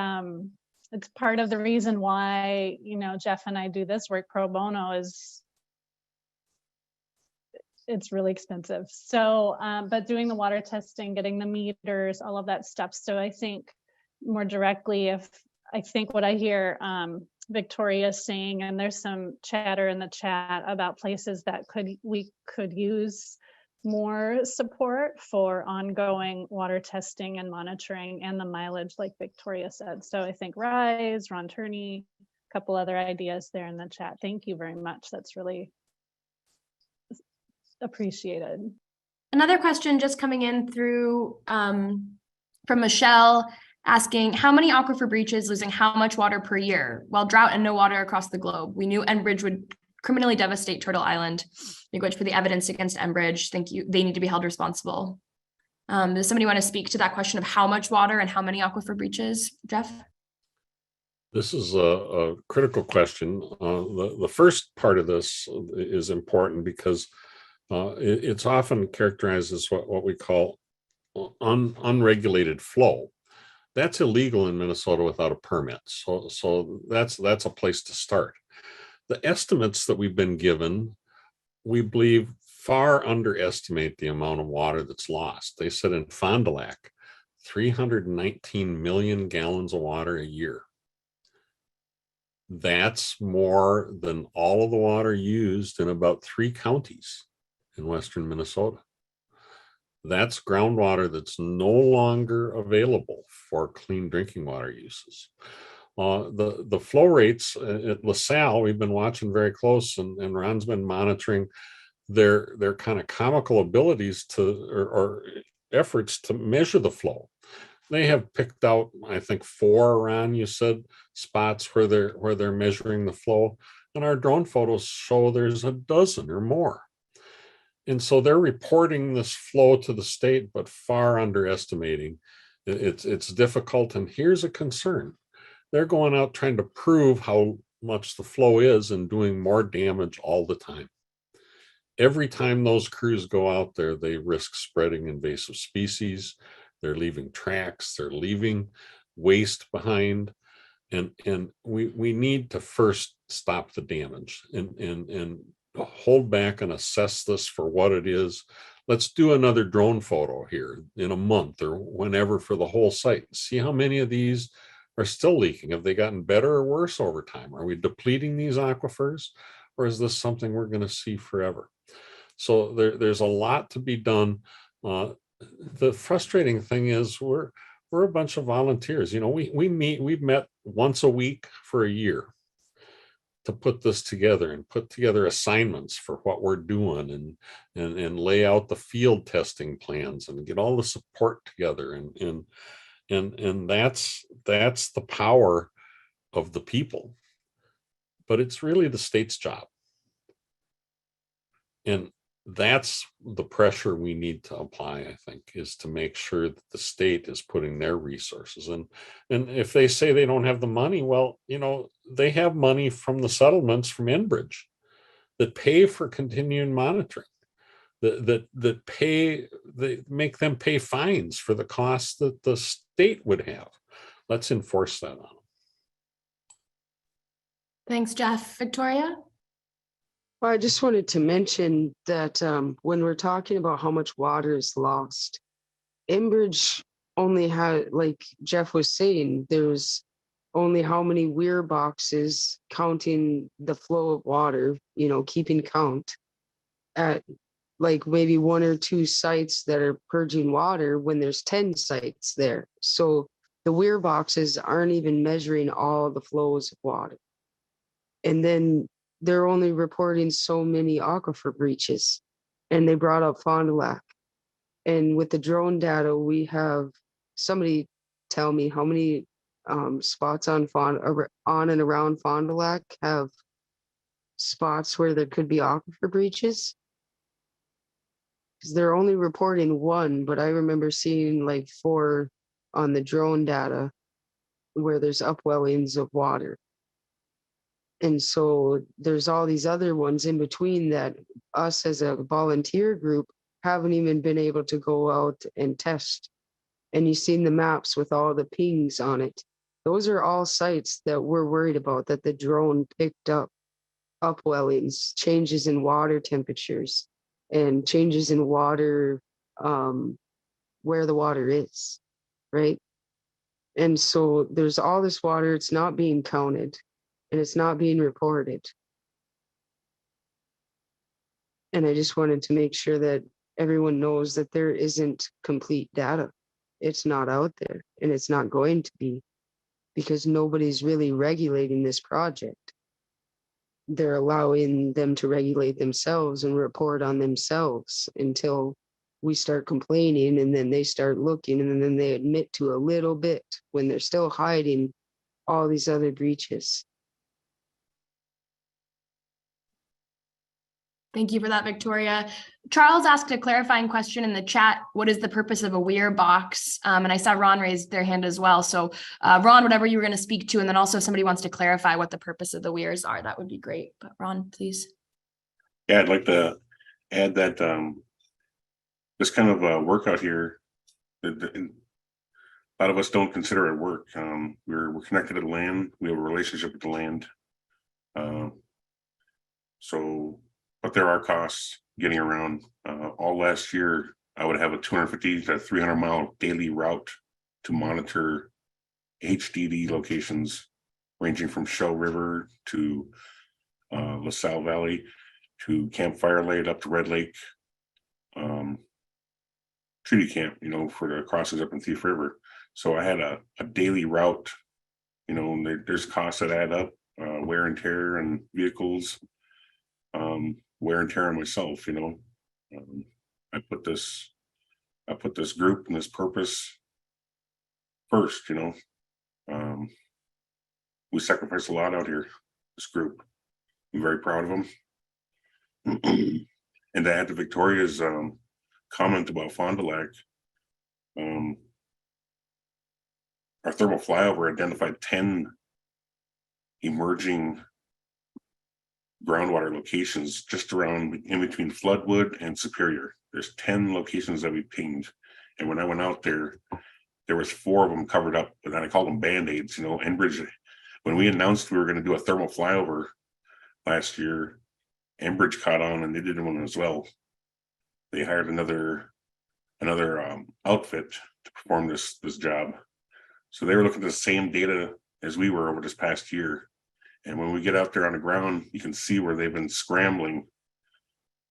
Speaker 2: it's part of the reason why, Jeff and I do this work pro bono is it's really expensive. So, but doing the water testing, getting the meters, all of that stuff. So I think more directly, I think what I hear Victoria saying, and there's some chatter in the chat about places that we could use more support for ongoing water testing and monitoring and the mileage, like Victoria said. So I think Rise, Ron Turney, a couple other ideas there in the chat. Thank you very much. That's really appreciated.
Speaker 1: Another question just coming in through from Michelle, asking how many aquifer breaches losing how much water per year while drought and no water across the globe. We knew Enbridge would criminally devastate Turtle Island. Miigwech for the evidence against Enbridge. Thank you. They need to be held responsible. Does somebody want to speak to that question of how much water and how many aquifer breaches, Jeff?
Speaker 5: This is a critical question. The first part of this is important because it's often characterized as what we call unregulated flow. That's illegal in Minnesota without a permit. So that's a place to start. The estimates that we've been given, we believe, far underestimate the amount of water that's lost. They said in Fond du Lac, 319 million gallons of water a year. That's more than all of the water used in about 3 counties in western Minnesota. That's groundwater that's no longer available for clean drinking water uses. The flow rates at LaSalle, we've been watching very close, and Ron's been monitoring their kind of comical abilities to or efforts to measure the flow. They have picked out, I think, 4, Ron, you said, spots where they're measuring the flow, and our drone photos show there's a dozen or more. And so they're reporting this flow to the state, but far underestimating. It's difficult, and here's a concern. They're going out trying to prove how much the flow is and doing more damage all the time. Every time those crews go out there, they risk spreading invasive species. They're leaving tracks, they're leaving waste behind. And we need to first stop the damage and hold back and assess this for what it is. Let's do another drone photo here in a month or whenever for the whole site. See how many of these are still leaking. Have they gotten better or worse over time? Are we depleting these aquifers, or is this something we're going to see forever? So there's a lot to be done. The frustrating thing is we're a bunch of volunteers. You know, we've met once a week for a year to put this together and put together assignments for what we're doing and lay out the field testing plans and get all the support together. And that's the power of the people. But it's really the state's job. And that's the pressure we need to apply, I think, is to make sure that the state is putting their resources in. And if they say they don't have the money, well, you know, they have money from the settlements from Enbridge that pay for continuing monitoring, that make them pay fines for the costs that the state would have. Let's enforce that on them.
Speaker 1: Thanks, Jeff. Victoria?
Speaker 6: Well, I just wanted to mention that when we're talking about how much water is lost, Enbridge only had, like Jeff was saying, there's only how many weir boxes counting the flow of water, you know, keeping count at like maybe 1 or 2 sites that are purging water when there's 10 sites there. So the weir boxes aren't even measuring all the flows of water. And then they're only reporting so many aquifer breaches. And they brought up Fond du Lac. And with the drone data, we have somebody tell me how many spots on and around Fond du Lac have spots where there could be aquifer breaches. Because they're only reporting 1, but I remember seeing like 4 on the drone data where there's upwellings of water. And so there's all these other ones in between that us as a volunteer group haven't even been able to go out and test. And you've seen the maps with all the pings on it. Those are all sites that we're worried about, that the drone picked up upwellings, changes in water temperatures, and changes in water, where the water is, right? And so there's all this water, it's not being counted. And it's not being reported. And I just wanted to make sure that everyone knows that there isn't complete data. It's not out there, and it's not going to be, because nobody's really regulating this project. They're allowing them to regulate themselves and report on themselves until we start complaining, and then they start looking, and then they admit to a little bit when they're still hiding all these other breaches.
Speaker 1: Thank you for that, Victoria. Charles asked a clarifying question in the chat. What is the purpose of a weir box? And I saw Ron raise their hand as well. So Ron, whatever you were going to speak to, and then also if somebody wants to clarify what the purpose of the weirs are, that would be great. But Ron, please.
Speaker 3: Yeah, I'd like to add that this kind of workout here a lot of us don't consider it work. We're connected to the land. We have a relationship with the land. But there are costs getting around. All last year, I would have a 250 to 300 mile daily route to monitor HDD locations ranging from Shell River to LaSalle Valley to Campfire Lake up to Red Lake, treaty camp, for the crosses up in Thief River. So I had a daily route, there's costs that add up, wear and tear and vehicles, wear and tear on myself, I put this group and this purpose first, we sacrifice a lot out here, this group. I'm very proud of them. And to add to Victoria's comment about Fond du Lac, our thermal flyover identified 10 emerging groundwater locations just around in between Floodwood and Superior. There's 10 locations that we pinged. And when I went out there was 4 of them covered up, and then I called them Band-Aids. Enbridge, when we announced we were going to do a thermal flyover last year, Enbridge caught on and they did one as well. They hired another outfit to perform this job. So they were looking at the same data as we were over this past year. And when we get out there on the ground, you can see where they've been scrambling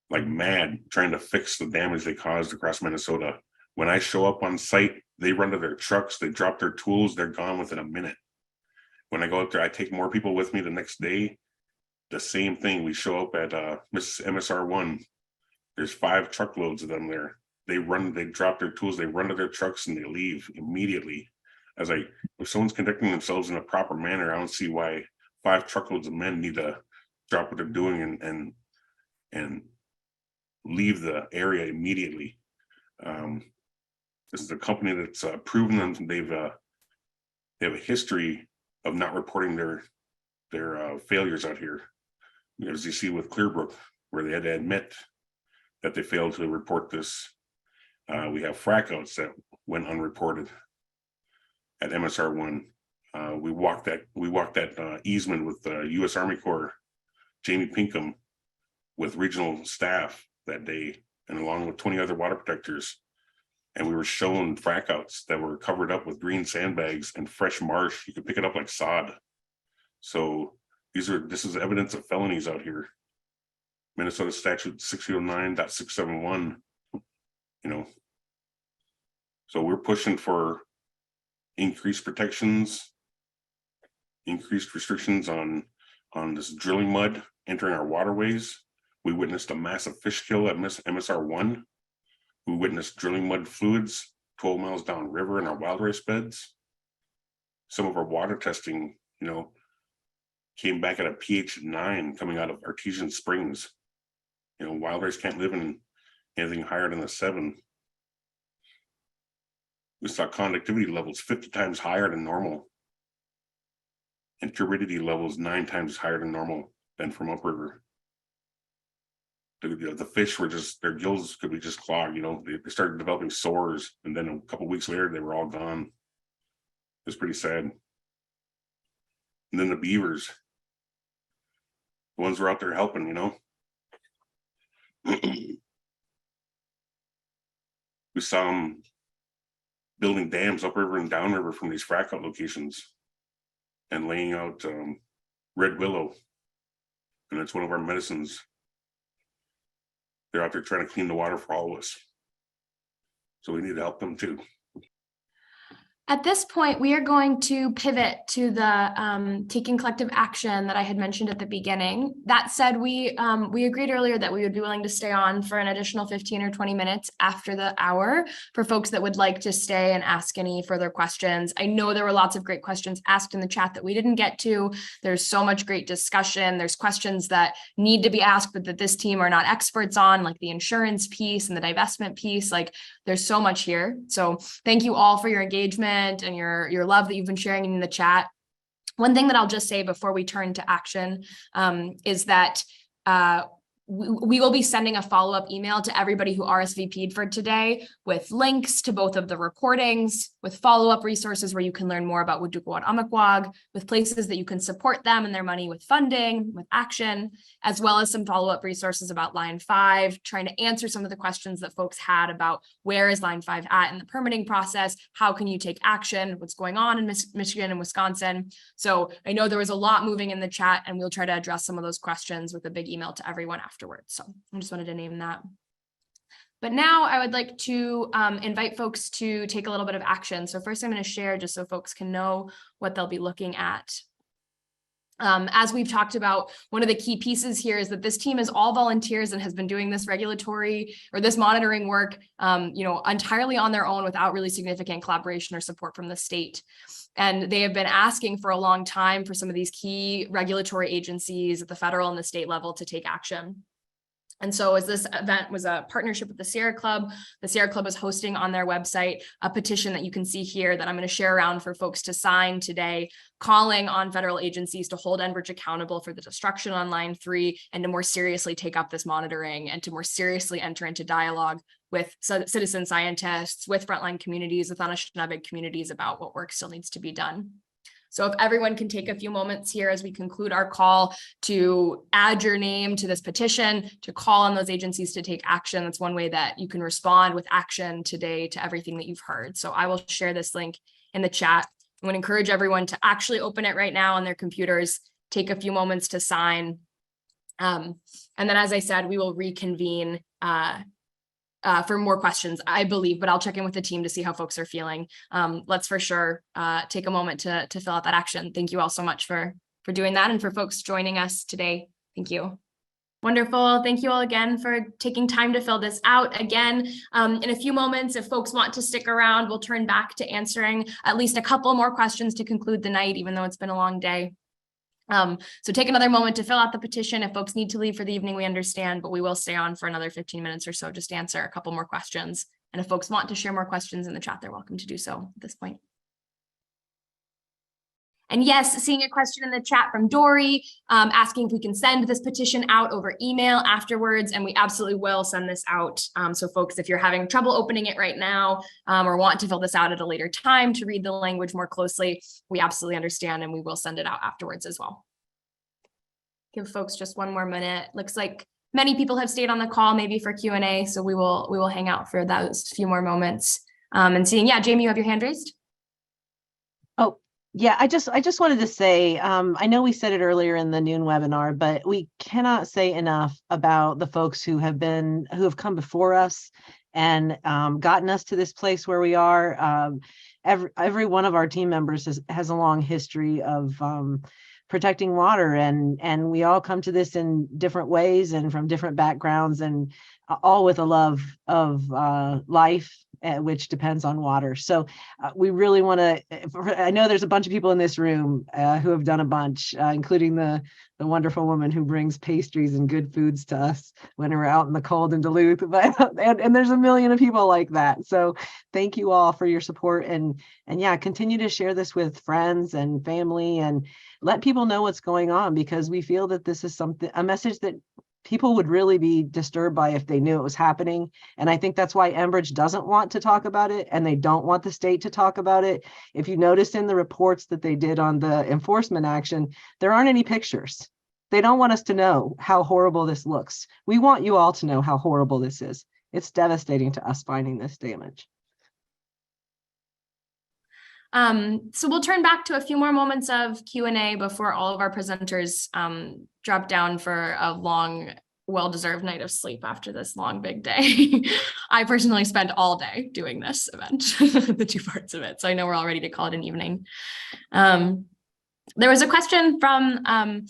Speaker 3: like mad, trying to fix the damage they caused across Minnesota. When I show up on site, they run to their trucks, they drop their tools, they're gone within a minute. When I go out there, I take more people with me the next day. The same thing, we show up at MSR1. There's 5 truckloads of them there. They drop their tools, they run to their trucks and they leave immediately. I was like, if someone's conducting themselves in a proper manner, I don't see why 5 truckloads of men need to drop what they're doing and leave the area immediately. This is a company that's proven them they have a history of not reporting their failures out here. As you see with Clearbrook, where they had to admit that they failed to report this. We have Frac-outs that went unreported at MSR1. We walked that easement with the U.S. Army Corps, Jamie Pinkham, with regional staff that day, and along with 20 other water protectors. And we were shown Frac-outs that were covered up with green sandbags and fresh marsh. You could pick it up like sod. So this is evidence of felonies out here. Minnesota statute 6009.671, So we're pushing for increased protections, increased restrictions on this drilling mud entering our waterways. We witnessed a massive fish kill at MSR1. We witnessed drilling mud fluids 12 miles downriver in our wild rice beds. Some of our water testing, came back at a pH 9 coming out of artesian springs. Wild rice can't live in anything higher than a 7. We saw conductivity levels 50 times higher than normal, and turbidity levels 9 times higher than normal than from upriver. The fish were their gills could be just clogged. They started developing sores, and then a couple weeks later they were all gone. It was pretty sad. And then the beavers, the ones who were out there helping, we saw them building dams upriver and downriver from these Frac-out locations and laying out red willow, and that's one of our medicines. They're out there trying to clean the water for all of us, so we need to help them too.
Speaker 1: At this point, we are going to pivot to the taking collective action that I had mentioned at the beginning. That said, we agreed earlier that we would be willing to stay on for an additional 15 or 20 minutes after the hour for folks that would like to stay and ask any further questions. I know there were lots of great questions asked in the chat that we didn't get to. There's so much great discussion. There's questions that need to be asked, but that this team are not experts on, like the insurance piece and the divestment piece. Like, there's so much here. So thank you all for your engagement and your love that you've been sharing in the chat. One thing that I'll just say before we turn to action is that we will be sending a follow-up email to everybody who RSVP'd for today with links to both of the recordings, with follow-up resources where you can learn more about Waadookawaad Amikwag, with places that you can support them and their money with funding, with action, as well as some follow-up resources about Line 5, trying to answer some of the questions that folks had about where is Line 5 at in the permitting process, how can you take action, what's going on in Michigan and Wisconsin. So I know there was a lot moving in the chat, and we'll try to address some of those questions with a big email to everyone afterwards. So I just wanted to name that. But now I would like to invite folks to take a little bit of action. So first I'm going to share just so folks can know what they'll be looking at. As we've talked about, one of the key pieces here is that this team is all volunteers and has been doing this regulatory or this monitoring work, entirely on their own without really significant collaboration or support from the state. And they have been asking for a long time for some of these key regulatory agencies at the federal and the state level to take action. And so as this event was a partnership with the Sierra Club is hosting on their website a petition that you can see here that I'm going to share around for folks to sign today, calling on federal agencies to hold Enbridge accountable for the destruction on Line 3 and to more seriously take up this monitoring and to more seriously enter into dialogue with citizen scientists, with frontline communities, with Anishinaabe communities about what work still needs to be done. So if everyone can take a few moments here as we conclude our call to add your name to this petition, to call on those agencies to take action. That's one way that you can respond with action today to everything that you've heard. So I will share this link in the chat. I'm going to encourage everyone to actually open it right now on their computers, take a few moments to sign. And then, as I said, we will reconvene for more questions, I believe, but I'll check in with the team to see how folks are feeling. Let's for sure take a moment to fill out that action. Thank you all so much for doing that, and for folks joining us today. Thank you. Wonderful. Thank you all again for taking time to fill this out. Again, in a few moments, if folks want to stick around, we'll turn back to answering at least a couple more questions to conclude the night, even though it's been a long day. So take another moment to fill out the petition. If folks need to leave for the evening, we understand, but we will stay on for another 15 minutes or so just to answer a couple more questions. And if folks want to share more questions in the chat, they're welcome to do so at this point. And yes, seeing a question in the chat from Dory, asking if we can send this petition out over email afterwards, and we absolutely will send this out. So folks, if you're having trouble opening it right now or want to fill this out at a later time to read the language more closely, we absolutely understand, and we will send it out afterwards as well. Give folks just one more minute. Looks like many people have stayed on the call, maybe for Q&A, so we will hang out for those few more moments. And seeing, yeah, Jamie, you have your hand raised.
Speaker 8: Oh, yeah, I just wanted to say, I know we said it earlier in the noon webinar, but we cannot say enough about the folks who have come before us and gotten us to this place where we are. Every one of our team members has a long history of protecting water, and we all come to this in different ways and from different backgrounds, and all with a love of life, which depends on water. So we really want to, I know there's a bunch of people in this room who have done a bunch, including the wonderful woman who brings pastries and good foods to us when we're out in the cold in Duluth. But and there's a million of people like that. So thank you all for your support, and yeah, continue to share this with friends and family and let people know what's going on, because we feel that this is a message that people would really be disturbed by if they knew it was happening. And I think that's why Enbridge doesn't want to talk about it, and they don't want the state to talk about it. If you notice in the reports that they did on the enforcement action, there aren't any pictures. They don't want us to know how horrible this looks. We want you all to know how horrible this is. It's devastating to us finding this damage.
Speaker 1: So we'll turn back to a few more moments of Q&A before all of our presenters drop down for a long, well-deserved night of sleep after this long, big day. I personally spent all day doing this event, the two parts of it. So I know we're all ready to call it an evening. There was a question from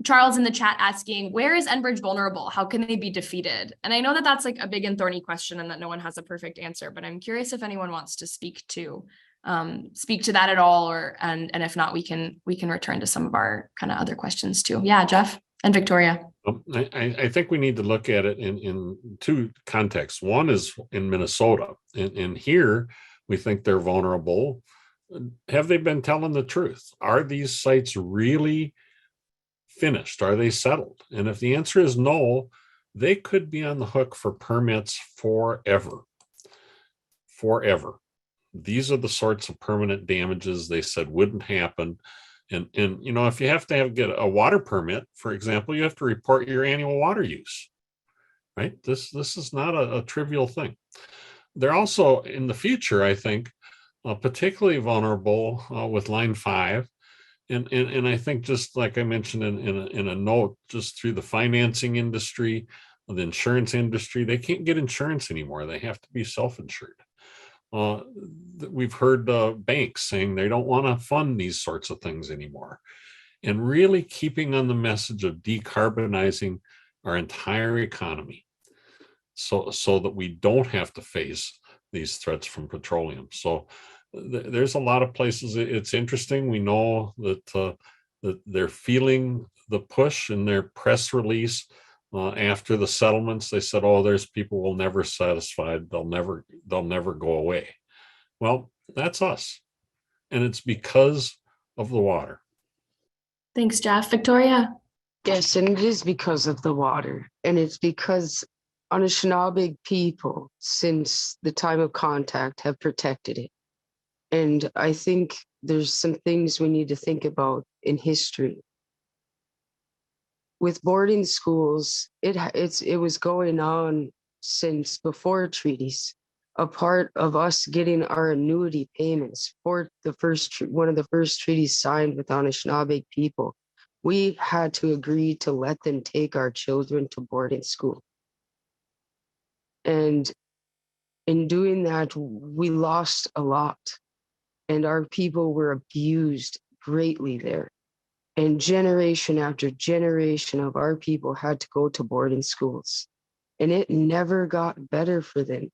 Speaker 1: Charles in the chat asking, where is Enbridge vulnerable? How can they be defeated? And I know that that's like a big and thorny question and that no one has a perfect answer, but I'm curious if anyone wants to speak to that at all, and if not, we can return to some of our kind of other questions too. Yeah, Jeff and Victoria.
Speaker 5: I think we need to look at it in two contexts. One is in Minnesota, and here we think they're vulnerable. Have they been telling the truth? Are these sites really finished? Are they settled? And if the answer is no, they could be on the hook for permits forever. Forever. These are the sorts of permanent damages they said wouldn't happen. And you know, if you have to get a water permit, for example, you have to report your annual water use, right? This is not a trivial thing. They're also in the future, I think, particularly vulnerable with Line 5. And I think, just like I mentioned in a note, just through the financing industry, the insurance industry, they can't get insurance anymore. They have to be self-insured. We've heard banks saying they don't want to fund these sorts of things anymore. And really keeping on the message of decarbonizing our entire economy so that we don't have to face these threats from petroleum. So there's a lot of places. It's interesting. We know that they're feeling the push in their press release after the settlements. They said, "Oh, there's people will never satisfied. They'll never go away." Well, that's us, and it's because of the water.
Speaker 1: Thanks, Jeff. Victoria?
Speaker 6: Yes, and it is because of the water, and it's because Anishinaabe people, since the time of contact, have protected it. And I think there's some things we need to think about in history. With boarding schools, it was going on since before treaties. A part of us getting our annuity payments for one of the first treaties signed with Anishinaabe people, we had to agree to let them take our children to boarding school. And in doing that, we lost a lot. And our people were abused greatly there. And generation after generation of our people had to go to boarding schools. And it never got better for them.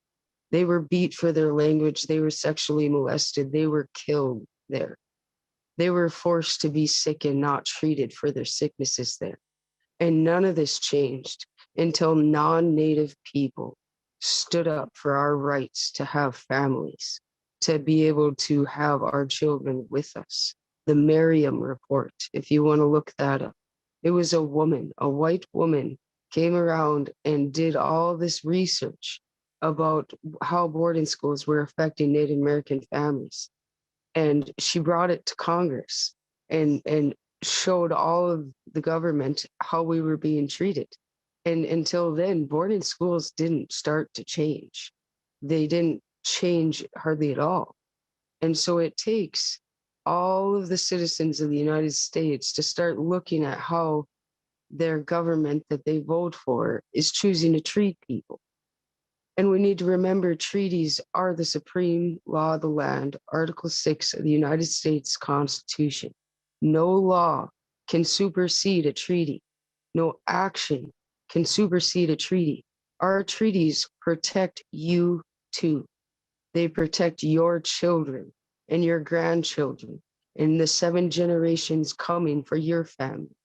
Speaker 6: They were beat for their language. They were sexually molested. They were killed there. They were forced to be sick and not treated for their sicknesses there. And none of this changed until non-Native people stood up for our rights to have families, to be able to have our children with us. The Merriam Report, if you want to look that up, it was a woman, a white woman, came around and did all this research about how boarding schools were affecting Native American families. And she brought it to Congress and showed all of the government how we were being treated. And until then, boarding schools didn't start to change. They didn't change hardly at all. And so it takes all of the citizens of the United States to start looking at how their government that they vote for is choosing to treat people. And we need to remember treaties are the supreme law of the land, Article 6 of the United States Constitution. No law can supersede a treaty. No action can supersede a treaty. Our treaties protect you too. They protect your children and your grandchildren and the 7 generations coming for your family.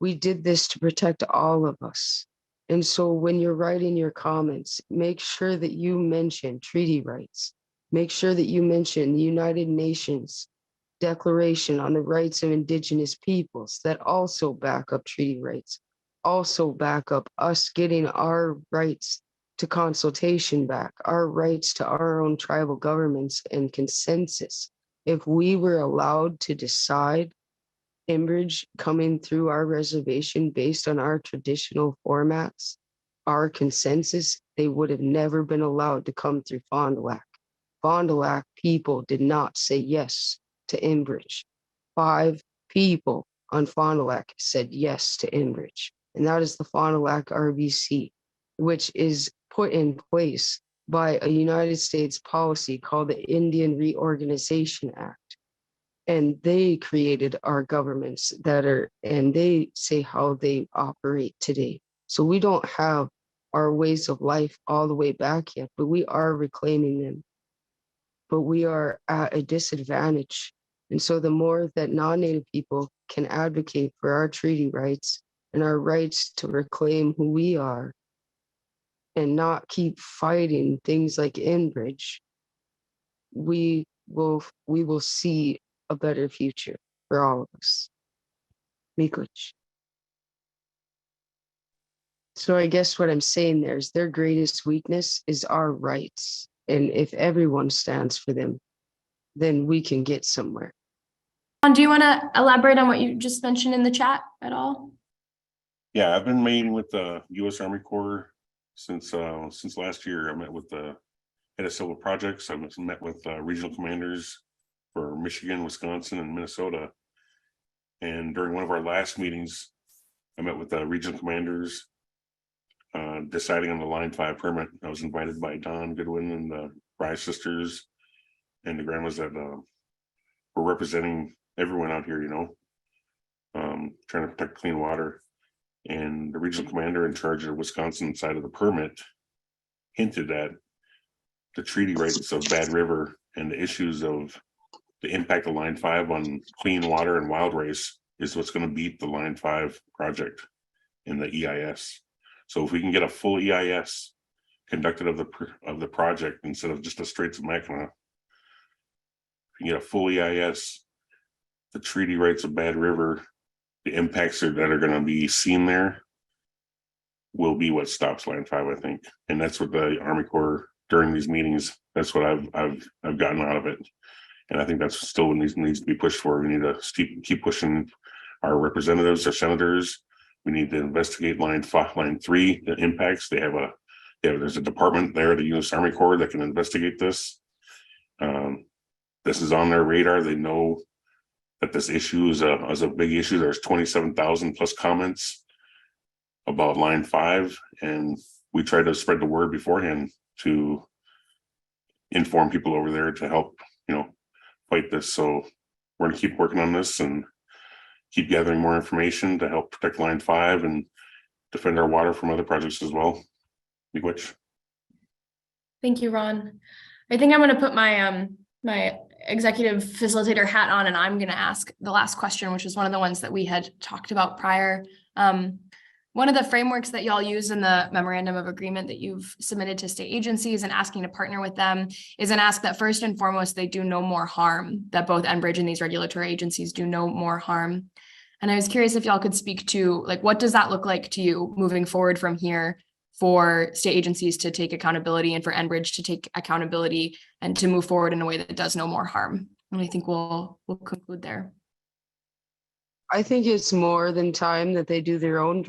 Speaker 6: We did this to protect all of us. And so when you're writing your comments, make sure that you mention treaty rights. Make sure that you mention the United Nations Declaration on the Rights of Indigenous Peoples that also back up treaty rights, also back up us getting our rights to consultation back, our rights to our own tribal governments and consensus. If we were allowed to decide Enbridge coming through our reservation based on our traditional formats, our consensus, they would have never been allowed to come through Fond du Lac. Fond du Lac people did not say yes to Enbridge. 5 people on Fond du Lac said yes to Enbridge. And that is the Fond du Lac RBC, which is put in place by a United States policy called the Indian Reorganization Act. And they created our governments and they say how they operate today. So we don't have our ways of life all the way back yet, but we are reclaiming them. But we are at a disadvantage. And so the more that non-Native people can advocate for our treaty rights and our rights to reclaim who we are and not keep fighting things like Enbridge, we will see a better future for all of us. Miigwech. So I guess what I'm saying there is their greatest weakness is our rights. And if everyone stands for them, then we can get somewhere.
Speaker 1: Do you want to elaborate on what you just mentioned in the chat at all?
Speaker 3: Yeah, I've been meeting with the U.S. Army Corps since last year. I met with the head of civil projects. I met with regional commanders for Michigan, Wisconsin, and Minnesota. And during one of our last meetings, I met with the regional commanders deciding on the Line 5 permit. I was invited by Don Goodwin and the Fry sisters and the grandmas that were representing everyone out here, trying to protect clean water. And the regional commander in charge of the Wisconsin side of the permit hinted at the treaty rights of Bad River and the issues of the impact of Line 5 on clean water and wild race is what's going to beat the Line 5 project in the EIS. So if we can get a full EIS conducted of the project instead of just a Straits of Mackinac, if you get a full EIS, the treaty rights of Bad River, the impacts that are going to be seen there will be what stops Line 5, I think. And that's what the Army Corps during these meetings, that's what I've gotten out of it. And I think that's still what needs to be pushed for. We need to keep pushing our representatives, our senators. We need to investigate Line 3, the impacts. There's a department there, the U.S. Army Corps, that can investigate this. This is on their radar. They know that this issue is a big issue. There's 27,000 plus comments about Line 5, and we try to spread the word beforehand to inform people over there to help, fight this. So we're going to keep working on this and keep gathering more information to help protect Line 5 and defend our water from other projects as well. Miigwech.
Speaker 1: Thank you, Ron. I think I'm going to put my my executive facilitator hat on, and I'm going to ask the last question, which is one of the ones that we had talked about prior. One of the frameworks that y'all use in the memorandum of agreement that you've submitted to state agencies and asking to partner with them is an ask that first and foremost, they do no more harm, that both Enbridge and these regulatory agencies do no more harm. And I was curious if y'all could speak to, what does that look like to you moving forward from here for state agencies to take accountability and for Enbridge to take accountability and to move forward in a way that does no more harm? And I think we'll conclude there.
Speaker 6: I think it's more than time that they do their own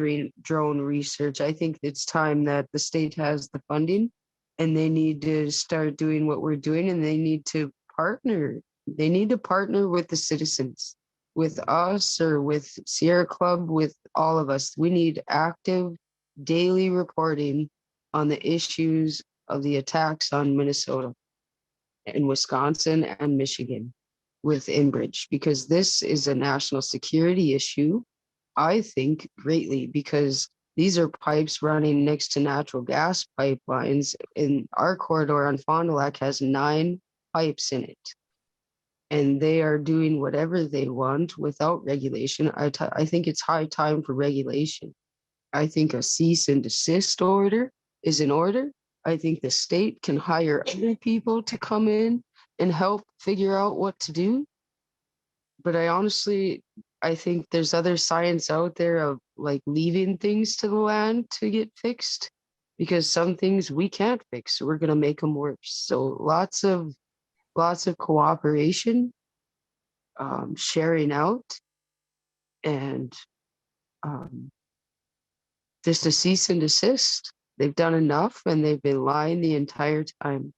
Speaker 6: drone research. I think it's time that the state has the funding and they need to start doing what we're doing, and they need to partner. They need to partner with the citizens, with us or with Sierra Club, with all of us. We need active daily reporting on the issues of the attacks on Minnesota and Wisconsin and Michigan with Enbridge, because this is a national security issue, I think, greatly, because these are pipes running next to natural gas pipelines, and our corridor on Fond du Lac has 9 pipes in it. And they are doing whatever they want without regulation. I think it's high time for regulation. I think a cease and desist order is in order. I think the state can hire other people to come in and help figure out what to do. But I think there's other science out there of leaving things to the land to get fixed, because some things we can't fix. So we're going to make them worse. So lots of cooperation, sharing out, and just a cease and desist. They've done enough, and they've been lying the entire time.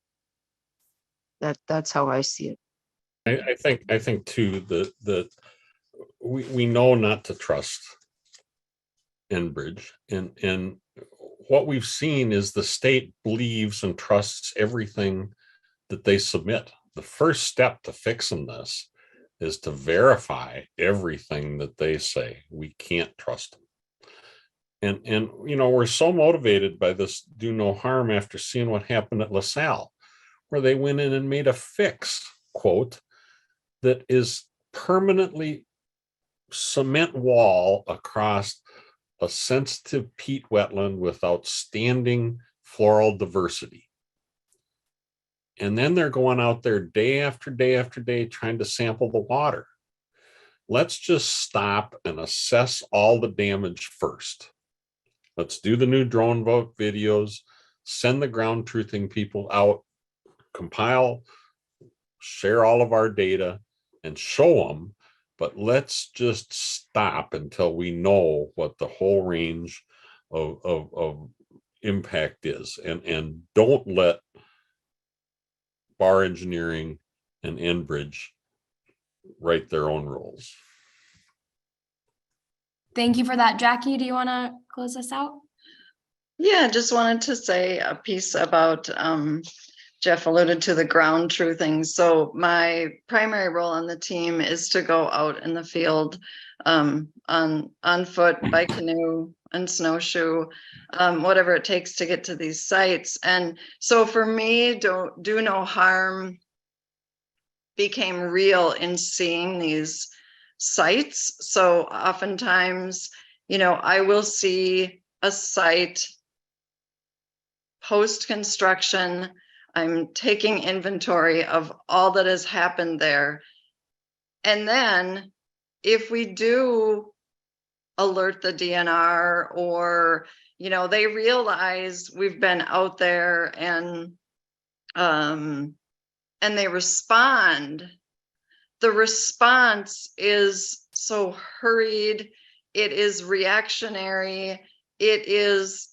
Speaker 6: That's how I see it.
Speaker 5: I think too that we know not to trust Enbridge, and what we've seen is the state believes and trusts everything that they submit. The first step to fixing this is to verify everything that they say. We can't trust them. And we're so motivated by this do no harm after seeing what happened at LaSalle, where they went in and made a fix, quote, that is permanently cement wall across a sensitive peat wetland with outstanding floral diversity. And then they're going out there day after day after day trying to sample the water. Let's just stop and assess all the damage first. Let's do the new drone vote videos, send the ground truthing people out, compile, share all of our data and show them, but let's just stop until we know what the whole range of impact is, and don't let Bar Engineering and Enbridge write their own rules.
Speaker 1: Thank you for that. Jackie, do you want to close us out?
Speaker 7: Yeah, just wanted to say a piece about, Jeff alluded to the ground truthing. So my primary role on the team is to go out in the field, on foot, by canoe and snowshoe, whatever it takes to get to these sites. And so for me, do no harm became real in seeing these sites. So oftentimes, I will see a site post-construction. I'm taking inventory of all that has happened there. And then if we do alert the DNR, or, they realize we've been out there and they respond, the response is so hurried, it is reactionary, it is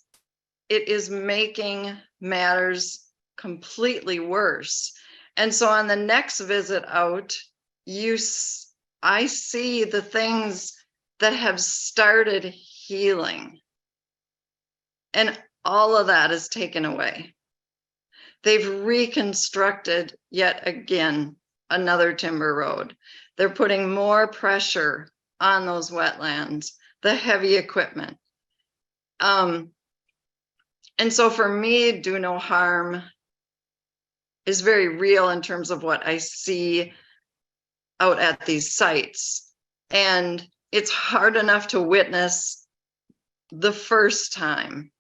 Speaker 7: making matters completely worse. And so on the next visit out, I see the things that have started healing, and all of that is taken away. They've reconstructed yet again another timber road. They're putting more pressure on those wetlands, the heavy equipment. And so for me, do no harm is very real in terms of what I see out at these sites. And it's hard enough to witness the first time.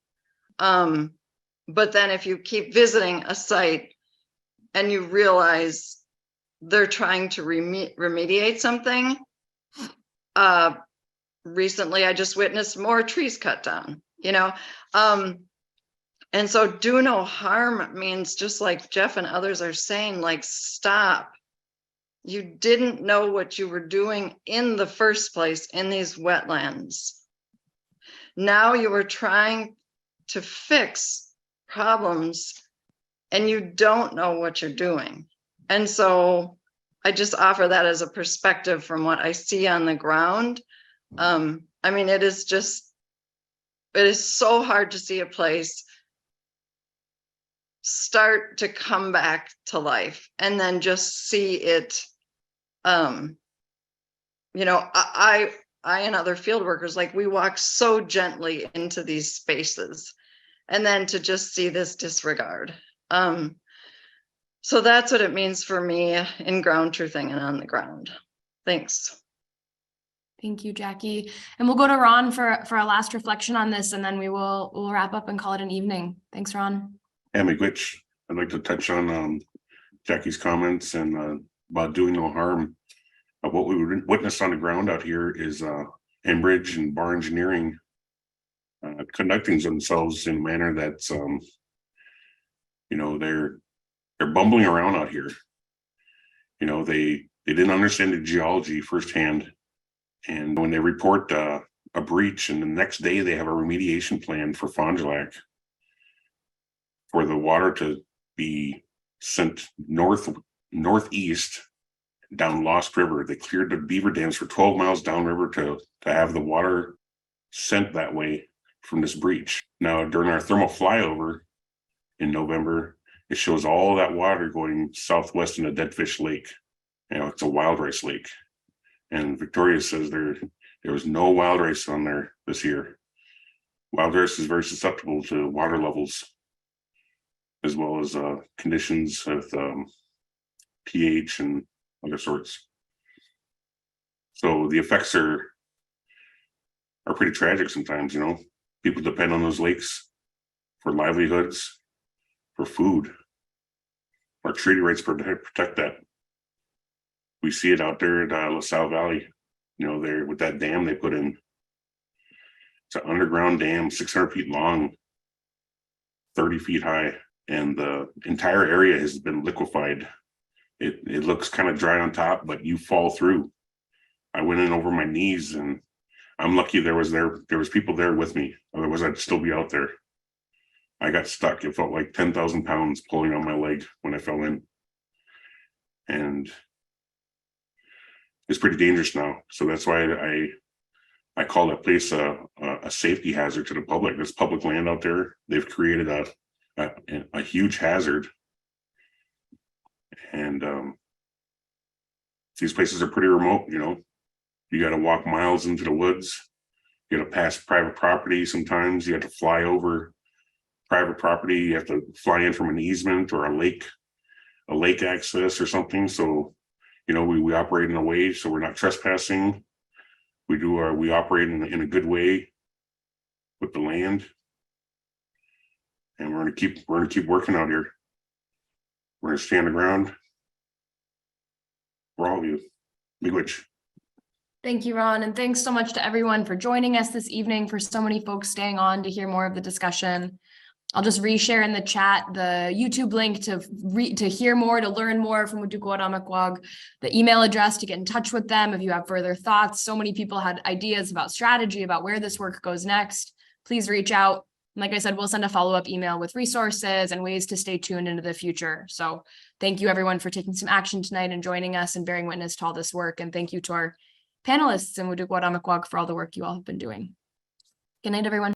Speaker 7: But then if you keep visiting a site and you realize they're trying to remediate something, recently I just witnessed more trees cut down, and so do no harm means, just like Jeff and others are saying, like, stop. You didn't know what you were doing in the first place in these wetlands. Now you are trying to fix problems and you don't know what you're doing. And so I just offer that as a perspective from what I see on the ground. It is so hard to see a place start to come back to life and then just see it. I and other field workers, like, we walk so gently into these spaces, and then to just see this disregard. So that's what it means for me in ground truthing and on the ground. Thanks.
Speaker 1: Thank you, Jackie. And we'll go to Ron for a last reflection on this, and then we'll wrap up and call it an evening. Thanks, Ron.
Speaker 3: Yeah, Miigwech, I'd like to touch on Jackie's comments and about doing no harm. What we witnessed on the ground out here is Enbridge and Bar Engineering conducting themselves in a manner that's, they're bumbling around out here. They didn't understand the geology firsthand. And when they report a breach, and the next day they have a remediation plan for Fond du Lac, for the water to be sent northeast down Lost River. They cleared the beaver dams for 12 miles downriver to have the water sent that way from this breach. Now, during our thermal flyover in November, it shows all that water going southwest in a dead fish lake. It's a wild rice lake. And Victoria says there was no wild rice on there this year. Wild rice is very susceptible to water levels, as well as conditions with pH and other sorts. So the effects are pretty tragic sometimes. People depend on those lakes for livelihoods, for food. Our treaty rights protect that. We see it out there at La Salle Valley, there with that dam they put in. It's an underground dam, 600 feet long, 30 feet high, and the entire area has been liquefied. It looks kind of dry on top, but you fall through. I went in over my knees, and I'm lucky there was people there with me. Otherwise, I'd still be out there. I got stuck. It felt like 10,000 pounds pulling on my leg when I fell in. And it's pretty dangerous now. So that's why I call that place a safety hazard to the public. There's public land out there. They've created a huge hazard. And these places are pretty remote, you know. You got to walk miles into the woods. You got to pass private property. Sometimes you have to fly over private property. You have to fly in from an easement or a lake access or something. So, you know, we operate in a way so we're not trespassing. We operate in a good way with the land, and we're gonna keep working out here. We're gonna stand the ground for all of you. Miigwech.
Speaker 1: Thank you, Ron, and thanks so much to everyone for joining us this evening, for so many folks staying on to hear more of the discussion. I'll just reshare in the chat the YouTube link to hear more, to learn more from Waadookawaad Amikwag, the email address to get in touch with them if you have further thoughts. So many people had ideas about strategy, about where this work goes next. Please reach out. And like I said, we'll send a follow-up email with resources and ways to stay tuned into the future. So thank you everyone for taking some action tonight and joining us and bearing witness to all this work. And thank you to our panelists in Waadookawaad Amikwag for all the work you all have been doing. Good night, everyone.